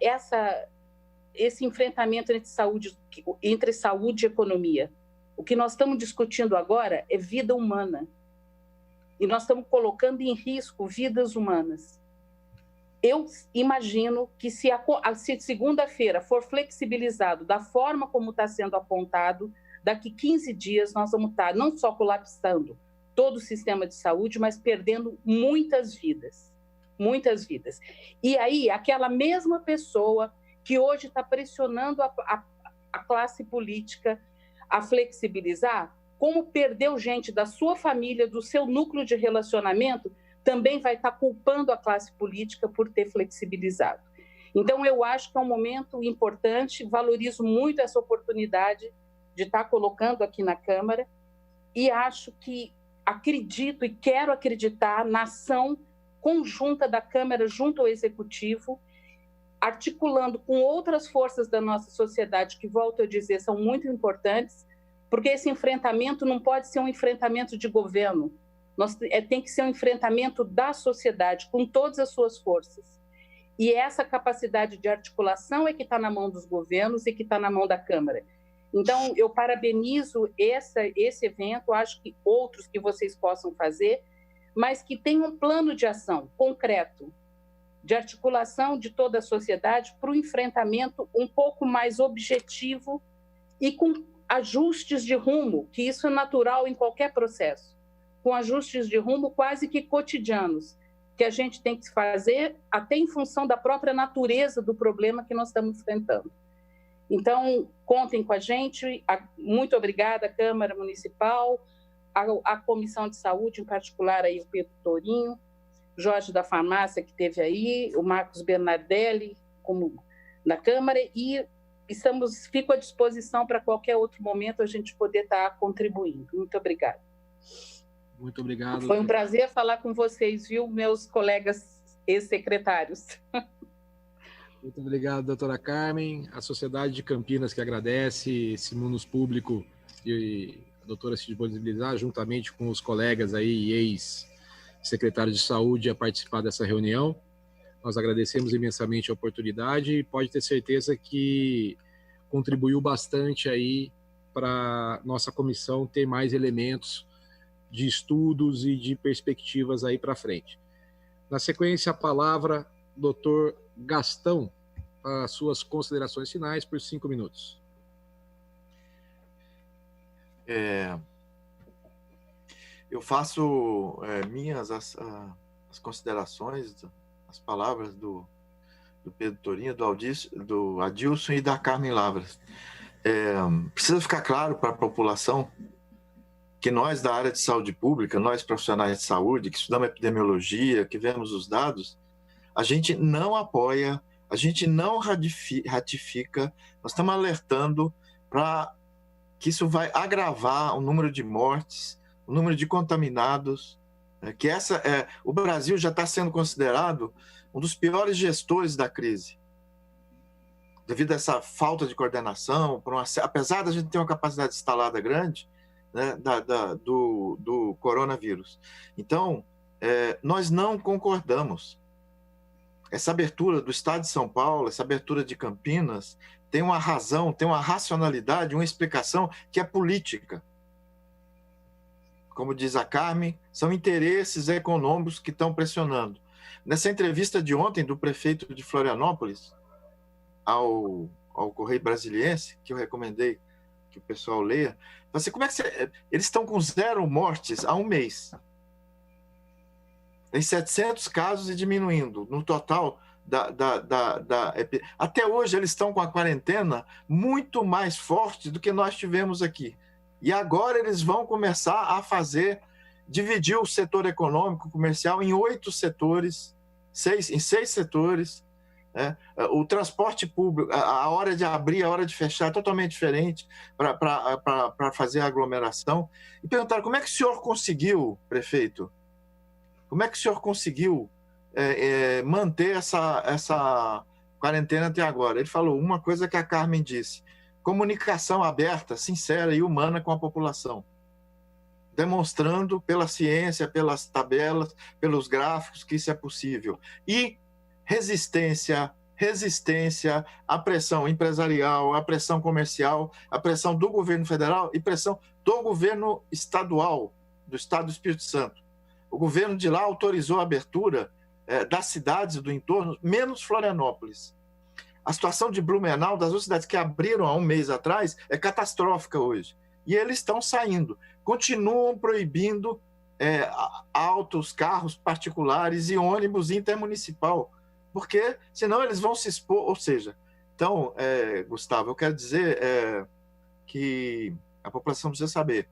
esse enfrentamento entre saúde e economia. O que nós estamos discutindo agora é vida humana. E nós estamos colocando em risco vidas humanas. Eu imagino que se segunda-feira for flexibilizado da forma como está sendo apontado, daqui 15 dias nós vamos estar não só colapsando todo o sistema de saúde, mas perdendo muitas vidas. Muitas vidas. E aí, aquela mesma pessoa que hoje está pressionando a classe política a flexibilizar, como perdeu gente da sua família, do seu núcleo de relacionamento, também vai estar culpando a classe política por ter flexibilizado. Então, eu acho que é um momento importante, valorizo muito essa oportunidade de estar colocando aqui na Câmara e acredito e quero acreditar na ação conjunta da Câmara junto ao Executivo, articulando com outras forças da nossa sociedade, que, volto a dizer, são muito importantes, porque esse enfrentamento não pode ser um enfrentamento de governo, tem que ser um enfrentamento da sociedade, com todas as suas forças. E essa capacidade de articulação é que está na mão dos governos e que está na mão da Câmara. Então, eu parabenizo esse evento, acho que outros que vocês possam fazer, mas que tenham um plano de ação concreto, de articulação de toda a sociedade para o enfrentamento um pouco mais objetivo e com ajustes de rumo, que isso é natural em qualquer processo, com ajustes de rumo quase que cotidianos, que a gente tem que fazer até em função da própria natureza do problema que nós estamos enfrentando. Então, contem com a gente. Muito obrigada, Câmara Municipal, a Comissão de Saúde, em particular aí o Pedro Torinho, Jorge da Farmácia, que esteve aí, o Marcos Bernardelli, como na Câmara, e fico à disposição para qualquer outro momento a gente poder estar contribuindo. Muito obrigada. Muito obrigado. Foi um prazer falar com vocês, viu, meus colegas ex-secretários. Muito obrigado, doutora Carmen. A Sociedade de Campinas que agradece, esse Munus Público e a doutora se disponibilizar, juntamente com os colegas aí e ex-secretários de saúde, a participar dessa reunião. Nós agradecemos imensamente a oportunidade e pode ter certeza que contribuiu bastante aí para nossa comissão ter mais elementos de estudos e de perspectivas aí para frente. Na sequência, a palavra, doutor Gastão, as suas considerações finais por 5 minutos. Eu faço minhas as considerações, as palavras do Pedro Torinho, do Adilson e da Carmen Lavras. Precisa ficar claro para a população que nós da área de saúde pública, nós profissionais de saúde, que estudamos epidemiologia, que vemos os dados, a gente não apoia, a gente não ratifica, nós estamos alertando para que isso vai agravar o número de mortes, o número de contaminados, que o Brasil já está sendo considerado um dos piores gestores da crise, devido a essa falta de coordenação, apesar da gente ter uma capacidade instalada grande, né, do coronavírus. Então, nós não concordamos. Essa abertura do Estado de São Paulo, essa abertura de Campinas, tem uma razão, tem uma racionalidade, uma explicação que é política. Como diz a Carmen, são interesses econômicos que estão pressionando. Nessa entrevista de ontem do prefeito de Florianópolis ao Correio Brasiliense, que eu recomendei que o pessoal leia, assim, como é que eles estão com 0 mortes há um mês. Tem 700 casos e diminuindo. No total, até hoje eles estão com a quarentena muito mais forte do que nós tivemos aqui. E agora eles vão começar a dividir o setor econômico, comercial em 8 setores, em 6 setores. O transporte público, a hora de abrir, a hora de fechar é totalmente diferente para fazer a aglomeração. E perguntaram, como é que o senhor conseguiu, prefeito? Como é que o senhor conseguiu manter essa quarentena até agora? Ele falou uma coisa que a Carmen disse: comunicação aberta, sincera e humana com a população, demonstrando pela ciência, pelas tabelas, pelos gráficos que isso é possível. E resistência à pressão empresarial, à pressão comercial, à pressão do governo federal e pressão do governo estadual, do Estado do Espírito Santo. O governo de lá autorizou a abertura das cidades do entorno, menos Florianópolis. A situação de Blumenau, das duas cidades que abriram há um mês atrás, é catastrófica hoje. E eles estão saindo. Continuam proibindo autos, carros particulares e ônibus intermunicipal, porque senão eles vão se expor. Ou seja, então, Gustavo, eu quero dizer que a população precisa saber.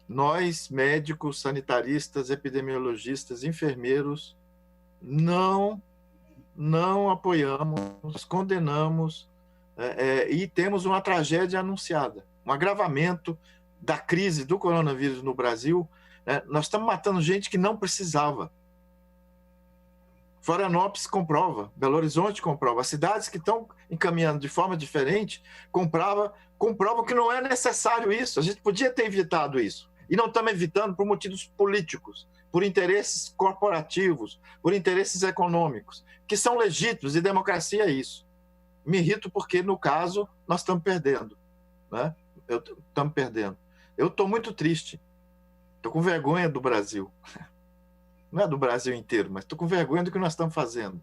Nós, médicos, sanitaristas, epidemiologistas, enfermeiros, não apoiamos, condenamos e temos uma tragédia anunciada, um agravamento da crise do coronavírus no Brasil. Nós estamos matando gente que não precisava. Florianópolis comprova, Belo Horizonte comprova, as cidades que estão encaminhando de forma diferente comprovam que não é necessário isso. A gente podia ter evitado isso. E não estamos evitando por motivos políticos, por interesses corporativos, por interesses econômicos, que são legítimos, e democracia é isso. Me irrito porque, no caso, nós estamos perdendo. Né? Estamos perdendo. Eu estou muito triste. Estou com vergonha do Brasil. Não é do Brasil inteiro, mas estou com vergonha do que nós estamos fazendo.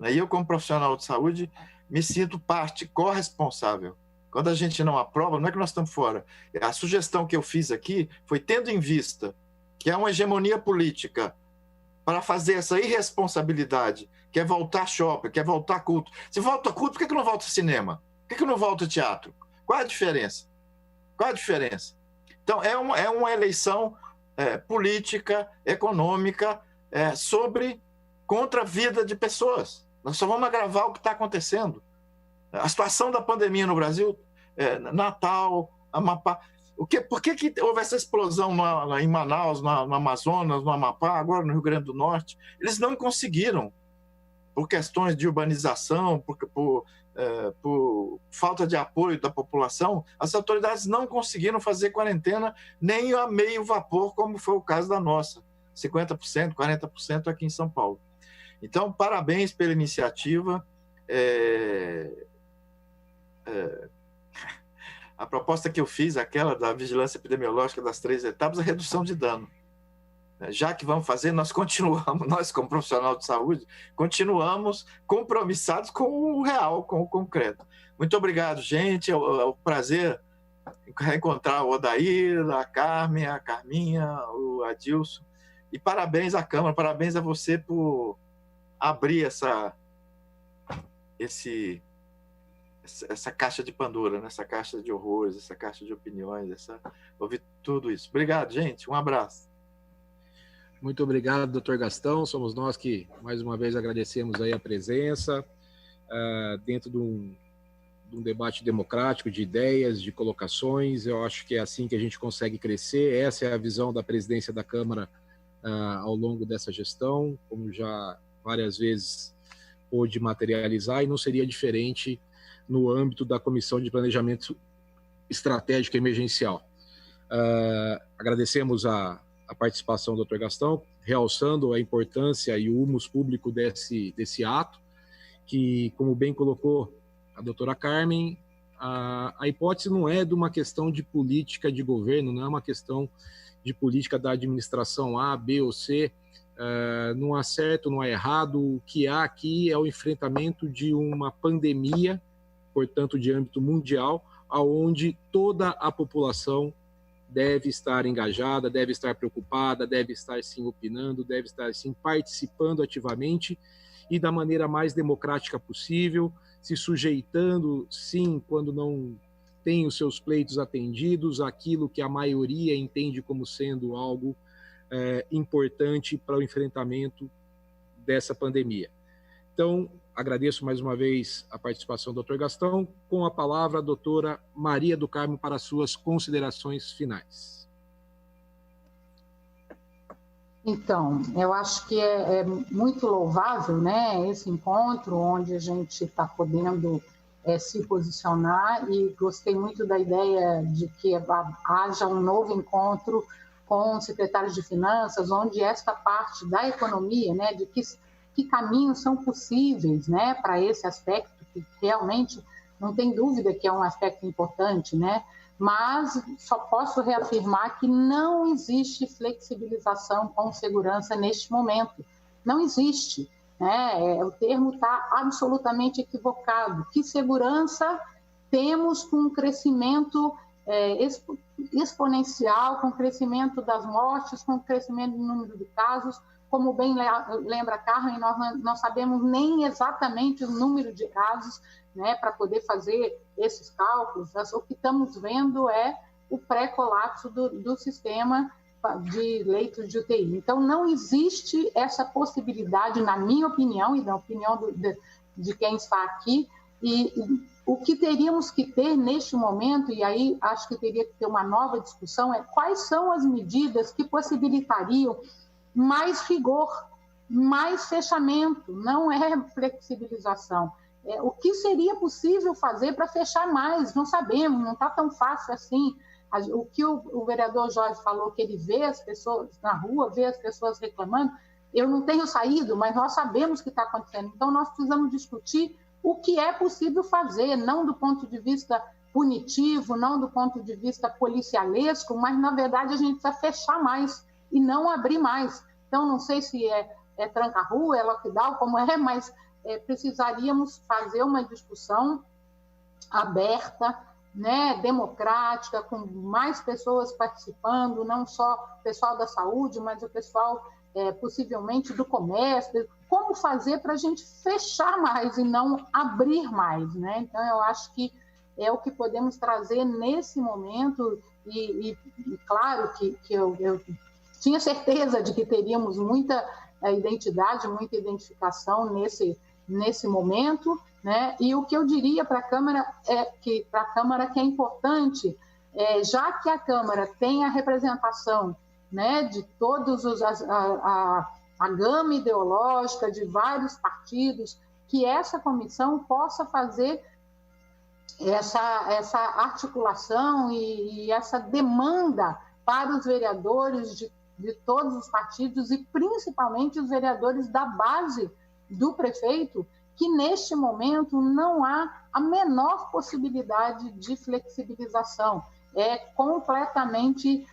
E eu, como profissional de saúde, me sinto parte corresponsável. Quando a gente não aprova, não é que nós estamos fora. A sugestão que eu fiz aqui foi tendo em vista que é uma hegemonia política para fazer essa irresponsabilidade, que é voltar shopping, que é voltar culto. Se volta culto, por que não volta cinema? Por que não volta teatro? Qual a diferença? Qual a diferença? Então, é uma eleição política, econômica, contra a vida de pessoas. Nós só vamos agravar o que está acontecendo. A situação da pandemia no Brasil, Natal, Amapá. Por que houve essa explosão em Manaus, no Amazonas, no Amapá, agora no Rio Grande do Norte? Eles não conseguiram, por questões de urbanização, por falta de apoio da população, as autoridades não conseguiram fazer quarentena nem a meio vapor, como foi o caso da nossa, 50%, 40% aqui em São Paulo. Então, parabéns pela iniciativa. A proposta que eu fiz, aquela da vigilância epidemiológica das 3 etapas, a redução de dano. Já que vamos fazer, nós continuamos, nós como profissional de saúde, continuamos compromissados com o real, com o concreto. Muito obrigado, gente. É um prazer reencontrar o Odair, a Carmen, a Carminha, o Adilson. E parabéns à Câmara, parabéns a você por abrir essa caixa de Pandora, né? Essa caixa de horrores, essa caixa de opiniões, ouvir tudo isso. Obrigado, gente. Um abraço. Muito obrigado, doutor Gastão. Somos nós que, mais uma vez, agradecemos aí a presença dentro de um debate democrático, de ideias, de colocações. Eu acho que é assim que a gente consegue crescer. Essa é a visão da presidência da Câmara ao longo dessa gestão, como já várias vezes pôde materializar, e não seria diferente no âmbito da Comissão de Planejamento Estratégico Emergencial. Agradecemos a participação do Dr. Gastão, realçando a importância e o humus público desse ato, que, como bem colocou a doutora Carmen, a hipótese não é de uma questão de política de governo, não é uma questão de política da administração A, B ou C, não há certo, não há errado. O que há aqui é o enfrentamento de uma pandemia, portanto, de âmbito mundial, onde toda a população deve estar engajada, deve estar preocupada, deve estar sim opinando, deve estar sim participando ativamente e da maneira mais democrática possível, se sujeitando sim quando não tem os seus pleitos atendidos, aquilo que a maioria entende como sendo algo importante para o enfrentamento dessa pandemia. Então, agradeço mais uma vez a participação do Dr. Gastão. Com a palavra, a doutora Maria do Carmo para suas considerações finais. Então, eu acho que é muito louvável, né, esse encontro onde a gente está podendo se posicionar, e gostei muito da ideia de que haja um novo encontro com secretários de finanças, onde esta parte da economia, né, de que caminhos são possíveis, né, para esse aspecto, que realmente não tem dúvida que é um aspecto importante, né, mas só posso reafirmar que não existe flexibilização com segurança neste momento. Não existe, né? O termo está absolutamente equivocado. Que segurança temos com um crescimento exponencial, com o crescimento das mortes, com o crescimento do número de casos? Como bem lembra a Carmen, nós não sabemos nem exatamente o número de casos, né, para poder fazer esses cálculos. O que estamos vendo é o pré-colapso do sistema de leitos de UTI. Então, não existe essa possibilidade, na minha opinião, e na opinião de quem está aqui, e o que teríamos que ter neste momento, e aí acho que teria que ter uma nova discussão, é quais são as medidas que possibilitariam mais rigor, mais fechamento, não é flexibilização. O que seria possível fazer para fechar mais? Não sabemos, não está tão fácil assim. O que o vereador Jorge falou, que ele vê as pessoas na rua, vê as pessoas reclamando, eu não tenho saído, mas nós sabemos o que está acontecendo. Então, nós precisamos discutir o que é possível fazer, não do ponto de vista punitivo, não do ponto de vista policialesco, mas, na verdade, a gente precisa fechar mais e não abrir mais. Então, não sei se é tranca-rua, é lockdown, como mas precisaríamos fazer uma discussão aberta, né, democrática, com mais pessoas participando, não só o pessoal da saúde, mas o pessoal, possivelmente, do comércio. Como fazer para a gente fechar mais e não abrir mais, né? Então, eu acho que é o que podemos trazer nesse momento, e claro que eu tinha certeza de que teríamos muita identidade, muita identificação nesse momento, né? E o que eu diria para a Câmara que é importante, já que a Câmara tem a representação, né, de todos a gama ideológica de vários partidos, que essa comissão possa fazer essa articulação e essa demanda para os vereadores de todos os partidos, e principalmente os vereadores da base do prefeito, que neste momento não há a menor possibilidade de flexibilização. É completamente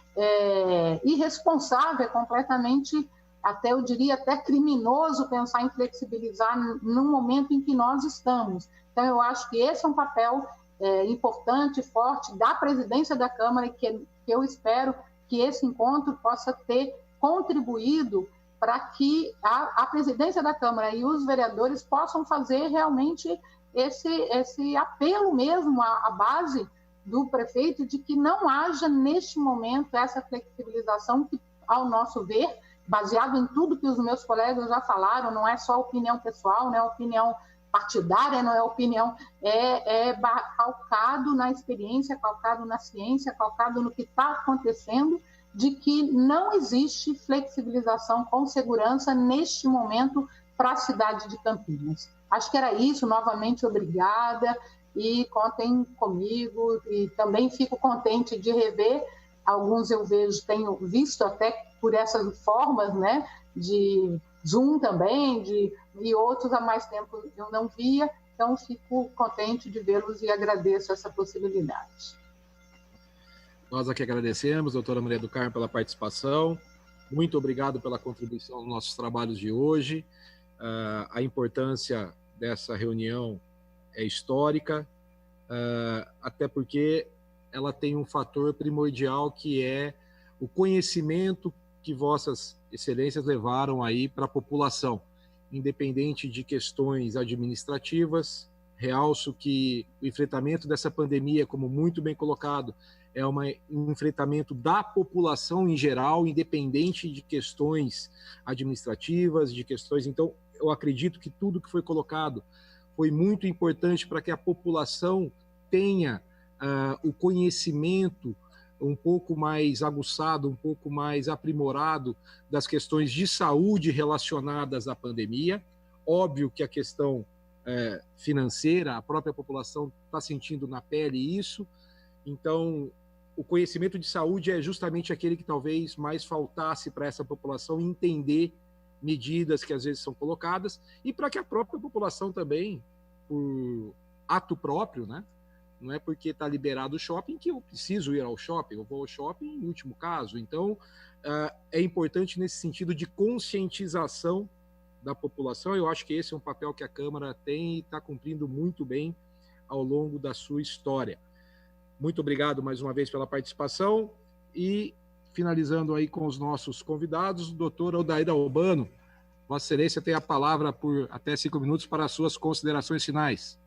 irresponsável, é completamente, até eu diria, até criminoso pensar em flexibilizar no momento em que nós estamos. Então, eu acho que esse é um papel importante, forte, da presidência da Câmara, e que eu espero que esse encontro possa ter contribuído para que a presidência da Câmara e os vereadores possam fazer realmente esse apelo mesmo à base do prefeito de que não haja, neste momento, essa flexibilização que, ao nosso ver, baseado em tudo que os meus colegas já falaram, não é só opinião pessoal, não é opinião partidária, não é opinião, calcado na experiência, calcado na ciência, calcado no que está acontecendo, de que não existe flexibilização com segurança neste momento para a cidade de Campinas. Acho que era isso. Novamente, obrigada, e contem comigo, e também fico contente de rever alguns, eu vejo, tenho visto até por essas formas, né, de Zoom também, e outros há mais tempo eu não via, então fico contente de vê-los e agradeço essa possibilidade. Nós aqui agradecemos, doutora Maria do Carmo, pela participação. Muito obrigado pela contribuição aos nossos trabalhos de hoje. A importância dessa reunião é histórica, até porque ela tem um fator primordial, que é o conhecimento que vossas excelências levaram aí para a população, independente de questões administrativas. Realço que o enfrentamento dessa pandemia, como muito bem colocado, é um enfrentamento da população em geral, independente de questões administrativas, de questões... Então, eu acredito que tudo que foi colocado foi muito importante para que a população tenha o conhecimento um pouco mais aguçado, um pouco mais aprimorado das questões de saúde relacionadas à pandemia. Óbvio que a questão financeira, a própria população está sentindo na pele isso. Então, o conhecimento de saúde é justamente aquele que talvez mais faltasse para essa população entender medidas que às vezes são colocadas, e para que a própria população também, por ato próprio, né? Não é porque está liberado o shopping que eu preciso ir ao shopping, eu vou ao shopping em último caso. Então, é importante nesse sentido de conscientização da população. Eu acho que esse é um papel que a Câmara tem e está cumprindo muito bem ao longo da sua história. Muito obrigado mais uma vez pela participação, e finalizando aí com os nossos convidados, o doutor Odair Albano, Vossa Excelência tem a palavra por até 5 minutos para as suas considerações finais.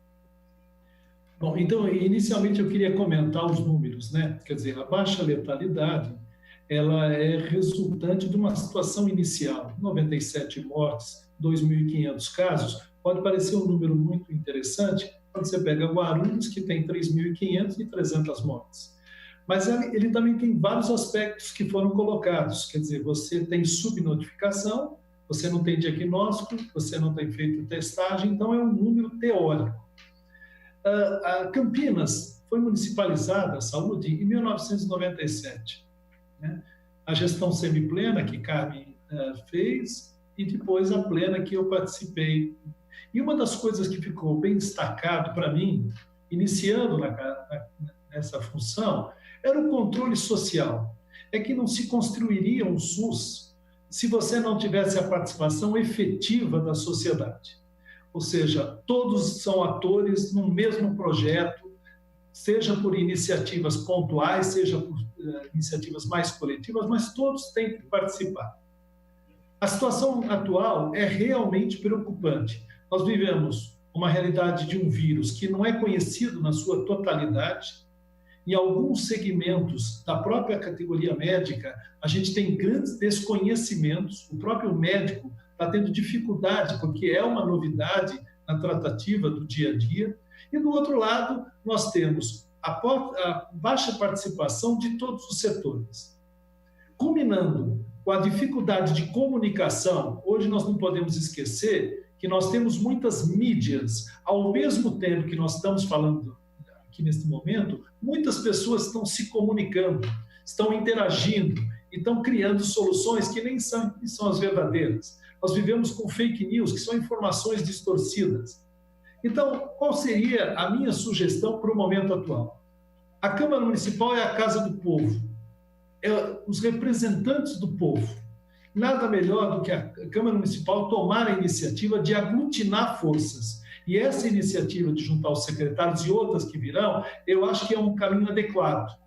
Bom, então, inicialmente eu queria comentar os números, né? Quer dizer, a baixa letalidade, ela é resultante de uma situação inicial, 97 mortes, 2.500 casos. Pode parecer um número muito interessante quando você pega Guarulhos, que tem 3.500 e 300 mortes. Mas ele também tem vários aspectos que foram colocados. Quer dizer, você tem subnotificação, você não tem diagnóstico, você não tem feito testagem, então é um número teórico. A Campinas foi municipalizada, a saúde, em 1997. Né? A gestão semiplena que Carmen fez, e depois a plena que eu participei. E uma das coisas que ficou bem destacado para mim, iniciando nessa função, era o controle social. É que não se construiria um SUS se você não tivesse a participação efetiva da sociedade. Ou seja, todos são atores no mesmo projeto, seja por iniciativas pontuais, seja por iniciativas mais coletivas, mas todos têm que participar. A situação atual é realmente preocupante. Nós vivemos uma realidade de um vírus que não é conhecido na sua totalidade. Em alguns segmentos da própria categoria médica, a gente tem grandes desconhecimentos. O próprio médico está tendo dificuldade, porque é uma novidade na tratativa do dia a dia. E, do outro lado, nós temos a baixa participação de todos os setores. Culminando com a dificuldade de comunicação, hoje nós não podemos esquecer que nós temos muitas mídias. Ao mesmo tempo que nós estamos falando aqui neste momento, muitas pessoas estão se comunicando, estão interagindo e estão criando soluções que nem são as verdadeiras. Nós vivemos com fake news, que são informações distorcidas. Então, qual seria a minha sugestão para o momento atual? A Câmara Municipal é a casa do povo, é os representantes do povo. Nada melhor do que a Câmara Municipal tomar a iniciativa de aglutinar forças. E essa iniciativa de juntar os secretários e outras que virão, eu acho que é um caminho adequado.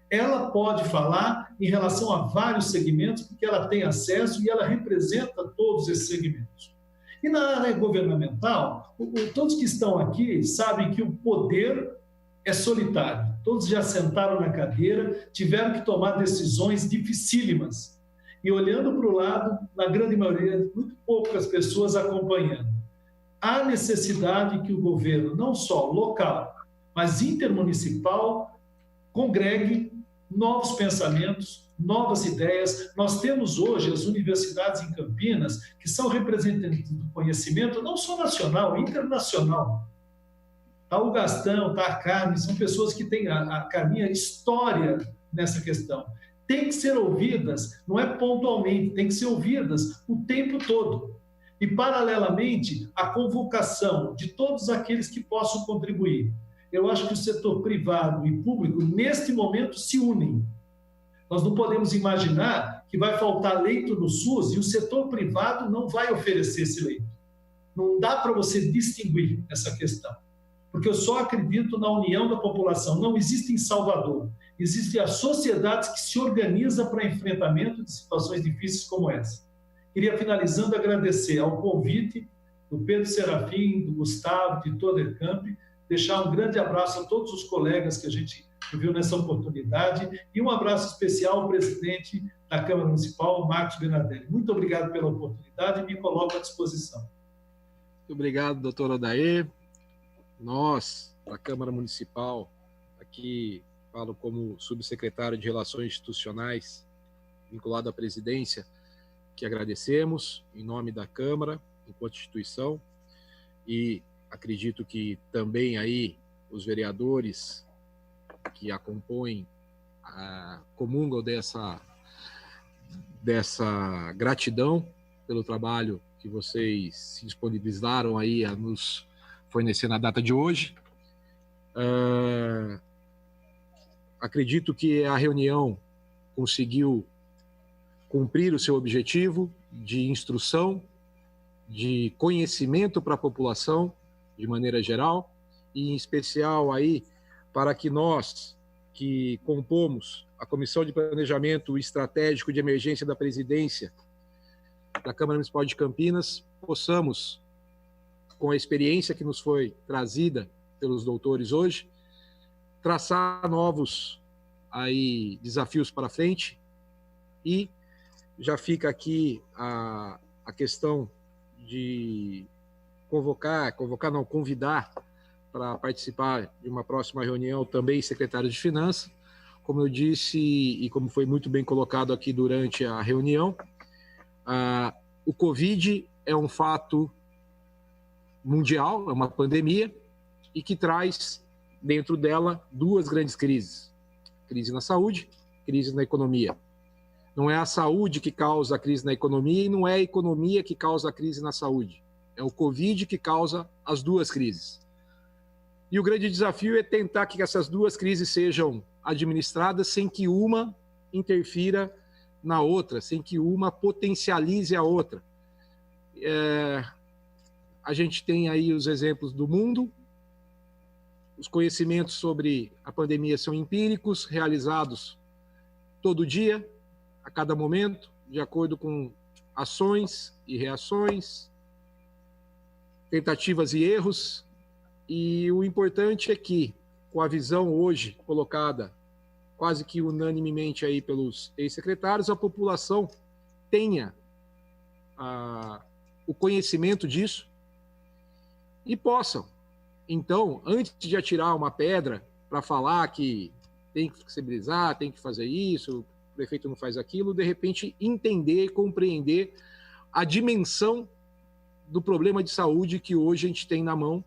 Ela pode falar em relação a vários segmentos, porque ela tem acesso e ela representa todos esses segmentos. E na área governamental, todos que estão aqui sabem que o poder é solitário. Todos já sentaram na cadeira, tiveram que tomar decisões dificílimas. E olhando para o lado, na grande maioria, muito poucas pessoas acompanhando. Há necessidade que o governo, não só local, mas intermunicipal, congregue novos pensamentos, novas ideias. Nós temos hoje as universidades em Campinas, que são representantes do conhecimento, não só nacional, internacional. Está o Gastão, está a Carmen, são pessoas que têm a Carminha história nessa questão. Tem que ser ouvidas, não é pontualmente, tem que ser ouvidas o tempo todo. E, paralelamente, a convocação de todos aqueles que possam contribuir. Eu acho que o setor privado e público, neste momento, se unem. Nós não podemos imaginar que vai faltar leito no SUS e o setor privado não vai oferecer esse leito. Não dá para você distinguir essa questão. Porque eu só acredito na união da população. Não existe em Salvador. Existem as sociedades que se organizam para enfrentamento de situações difíceis como essa. Queria, finalizando, agradecer ao convite do Pedro Serafim, do Gustavo, de toda a Camp, deixar um grande abraço a todos os colegas que a gente viu nessa oportunidade e um abraço especial ao presidente da Câmara Municipal, Marcos Bernardelli. Muito obrigado pela oportunidade e me coloco à disposição. Muito obrigado, doutor Odair. Nós, da Câmara Municipal, aqui falo como subsecretário de Relações Institucionais, vinculado à presidência, que agradecemos em nome da Câmara, enquanto instituição, e acredito que também aí os vereadores que a compõem comungam dessa gratidão pelo trabalho que vocês se disponibilizaram aí a nos fornecer na data de hoje. Acredito que a reunião conseguiu cumprir o seu objetivo de instrução, de conhecimento para a população, de maneira geral, e em especial aí para que nós, que compomos a Comissão de Planejamento Estratégico de Emergência da Presidência da Câmara Municipal de Campinas, possamos, com a experiência que nos foi trazida pelos doutores hoje, traçar novos aí desafios para frente. E já fica aqui a questão de convidar para participar de uma próxima reunião também secretário de Finanças. Como eu disse e como foi muito bem colocado aqui durante a reunião, o Covid é um fato mundial, é uma pandemia, e que traz dentro dela duas grandes crises: crise na saúde, crise na economia. Não é a saúde que causa a crise na economia e não é a economia que causa a crise na saúde. É o Covid que causa as duas crises. E o grande desafio é tentar que essas duas crises sejam administradas sem que uma interfira na outra, sem que uma potencialize a outra. A gente tem aí os exemplos do mundo. Os conhecimentos sobre a pandemia são empíricos, realizados todo dia, a cada momento, de acordo com ações e reações, tentativas e erros. E o importante é que, com a visão hoje colocada quase que unanimemente aí pelos ex-secretários, a população tenha o conhecimento disso e possam, então, antes de atirar uma pedra para falar que tem que flexibilizar, tem que fazer isso, o prefeito não faz aquilo, de repente entender, compreender a dimensão do problema de saúde que hoje a gente tem na mão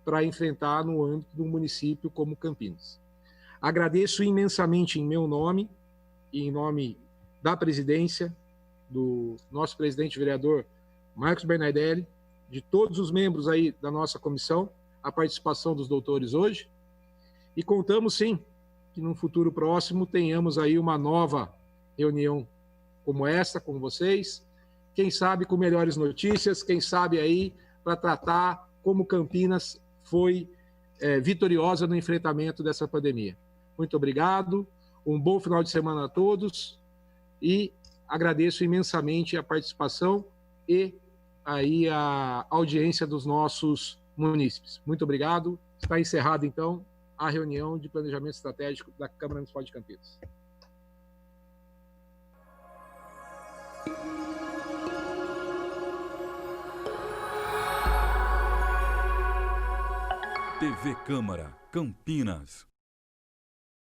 para enfrentar no âmbito do município como Campinas. Agradeço imensamente em meu nome e em nome da presidência, do nosso presidente vereador Marcos Bernardelli, de todos os membros aí da nossa comissão, a participação dos doutores hoje, e contamos sim que no futuro próximo tenhamos aí uma nova reunião como essa, com vocês, quem sabe com melhores notícias, quem sabe aí para tratar como Campinas foi vitoriosa no enfrentamento dessa pandemia. Muito obrigado, um bom final de semana a todos e agradeço imensamente a participação e aí a audiência dos nossos munícipes. Muito obrigado. Está encerrada, então, a reunião de planejamento estratégico da Câmara Municipal de Campinas. TV Câmara, Campinas.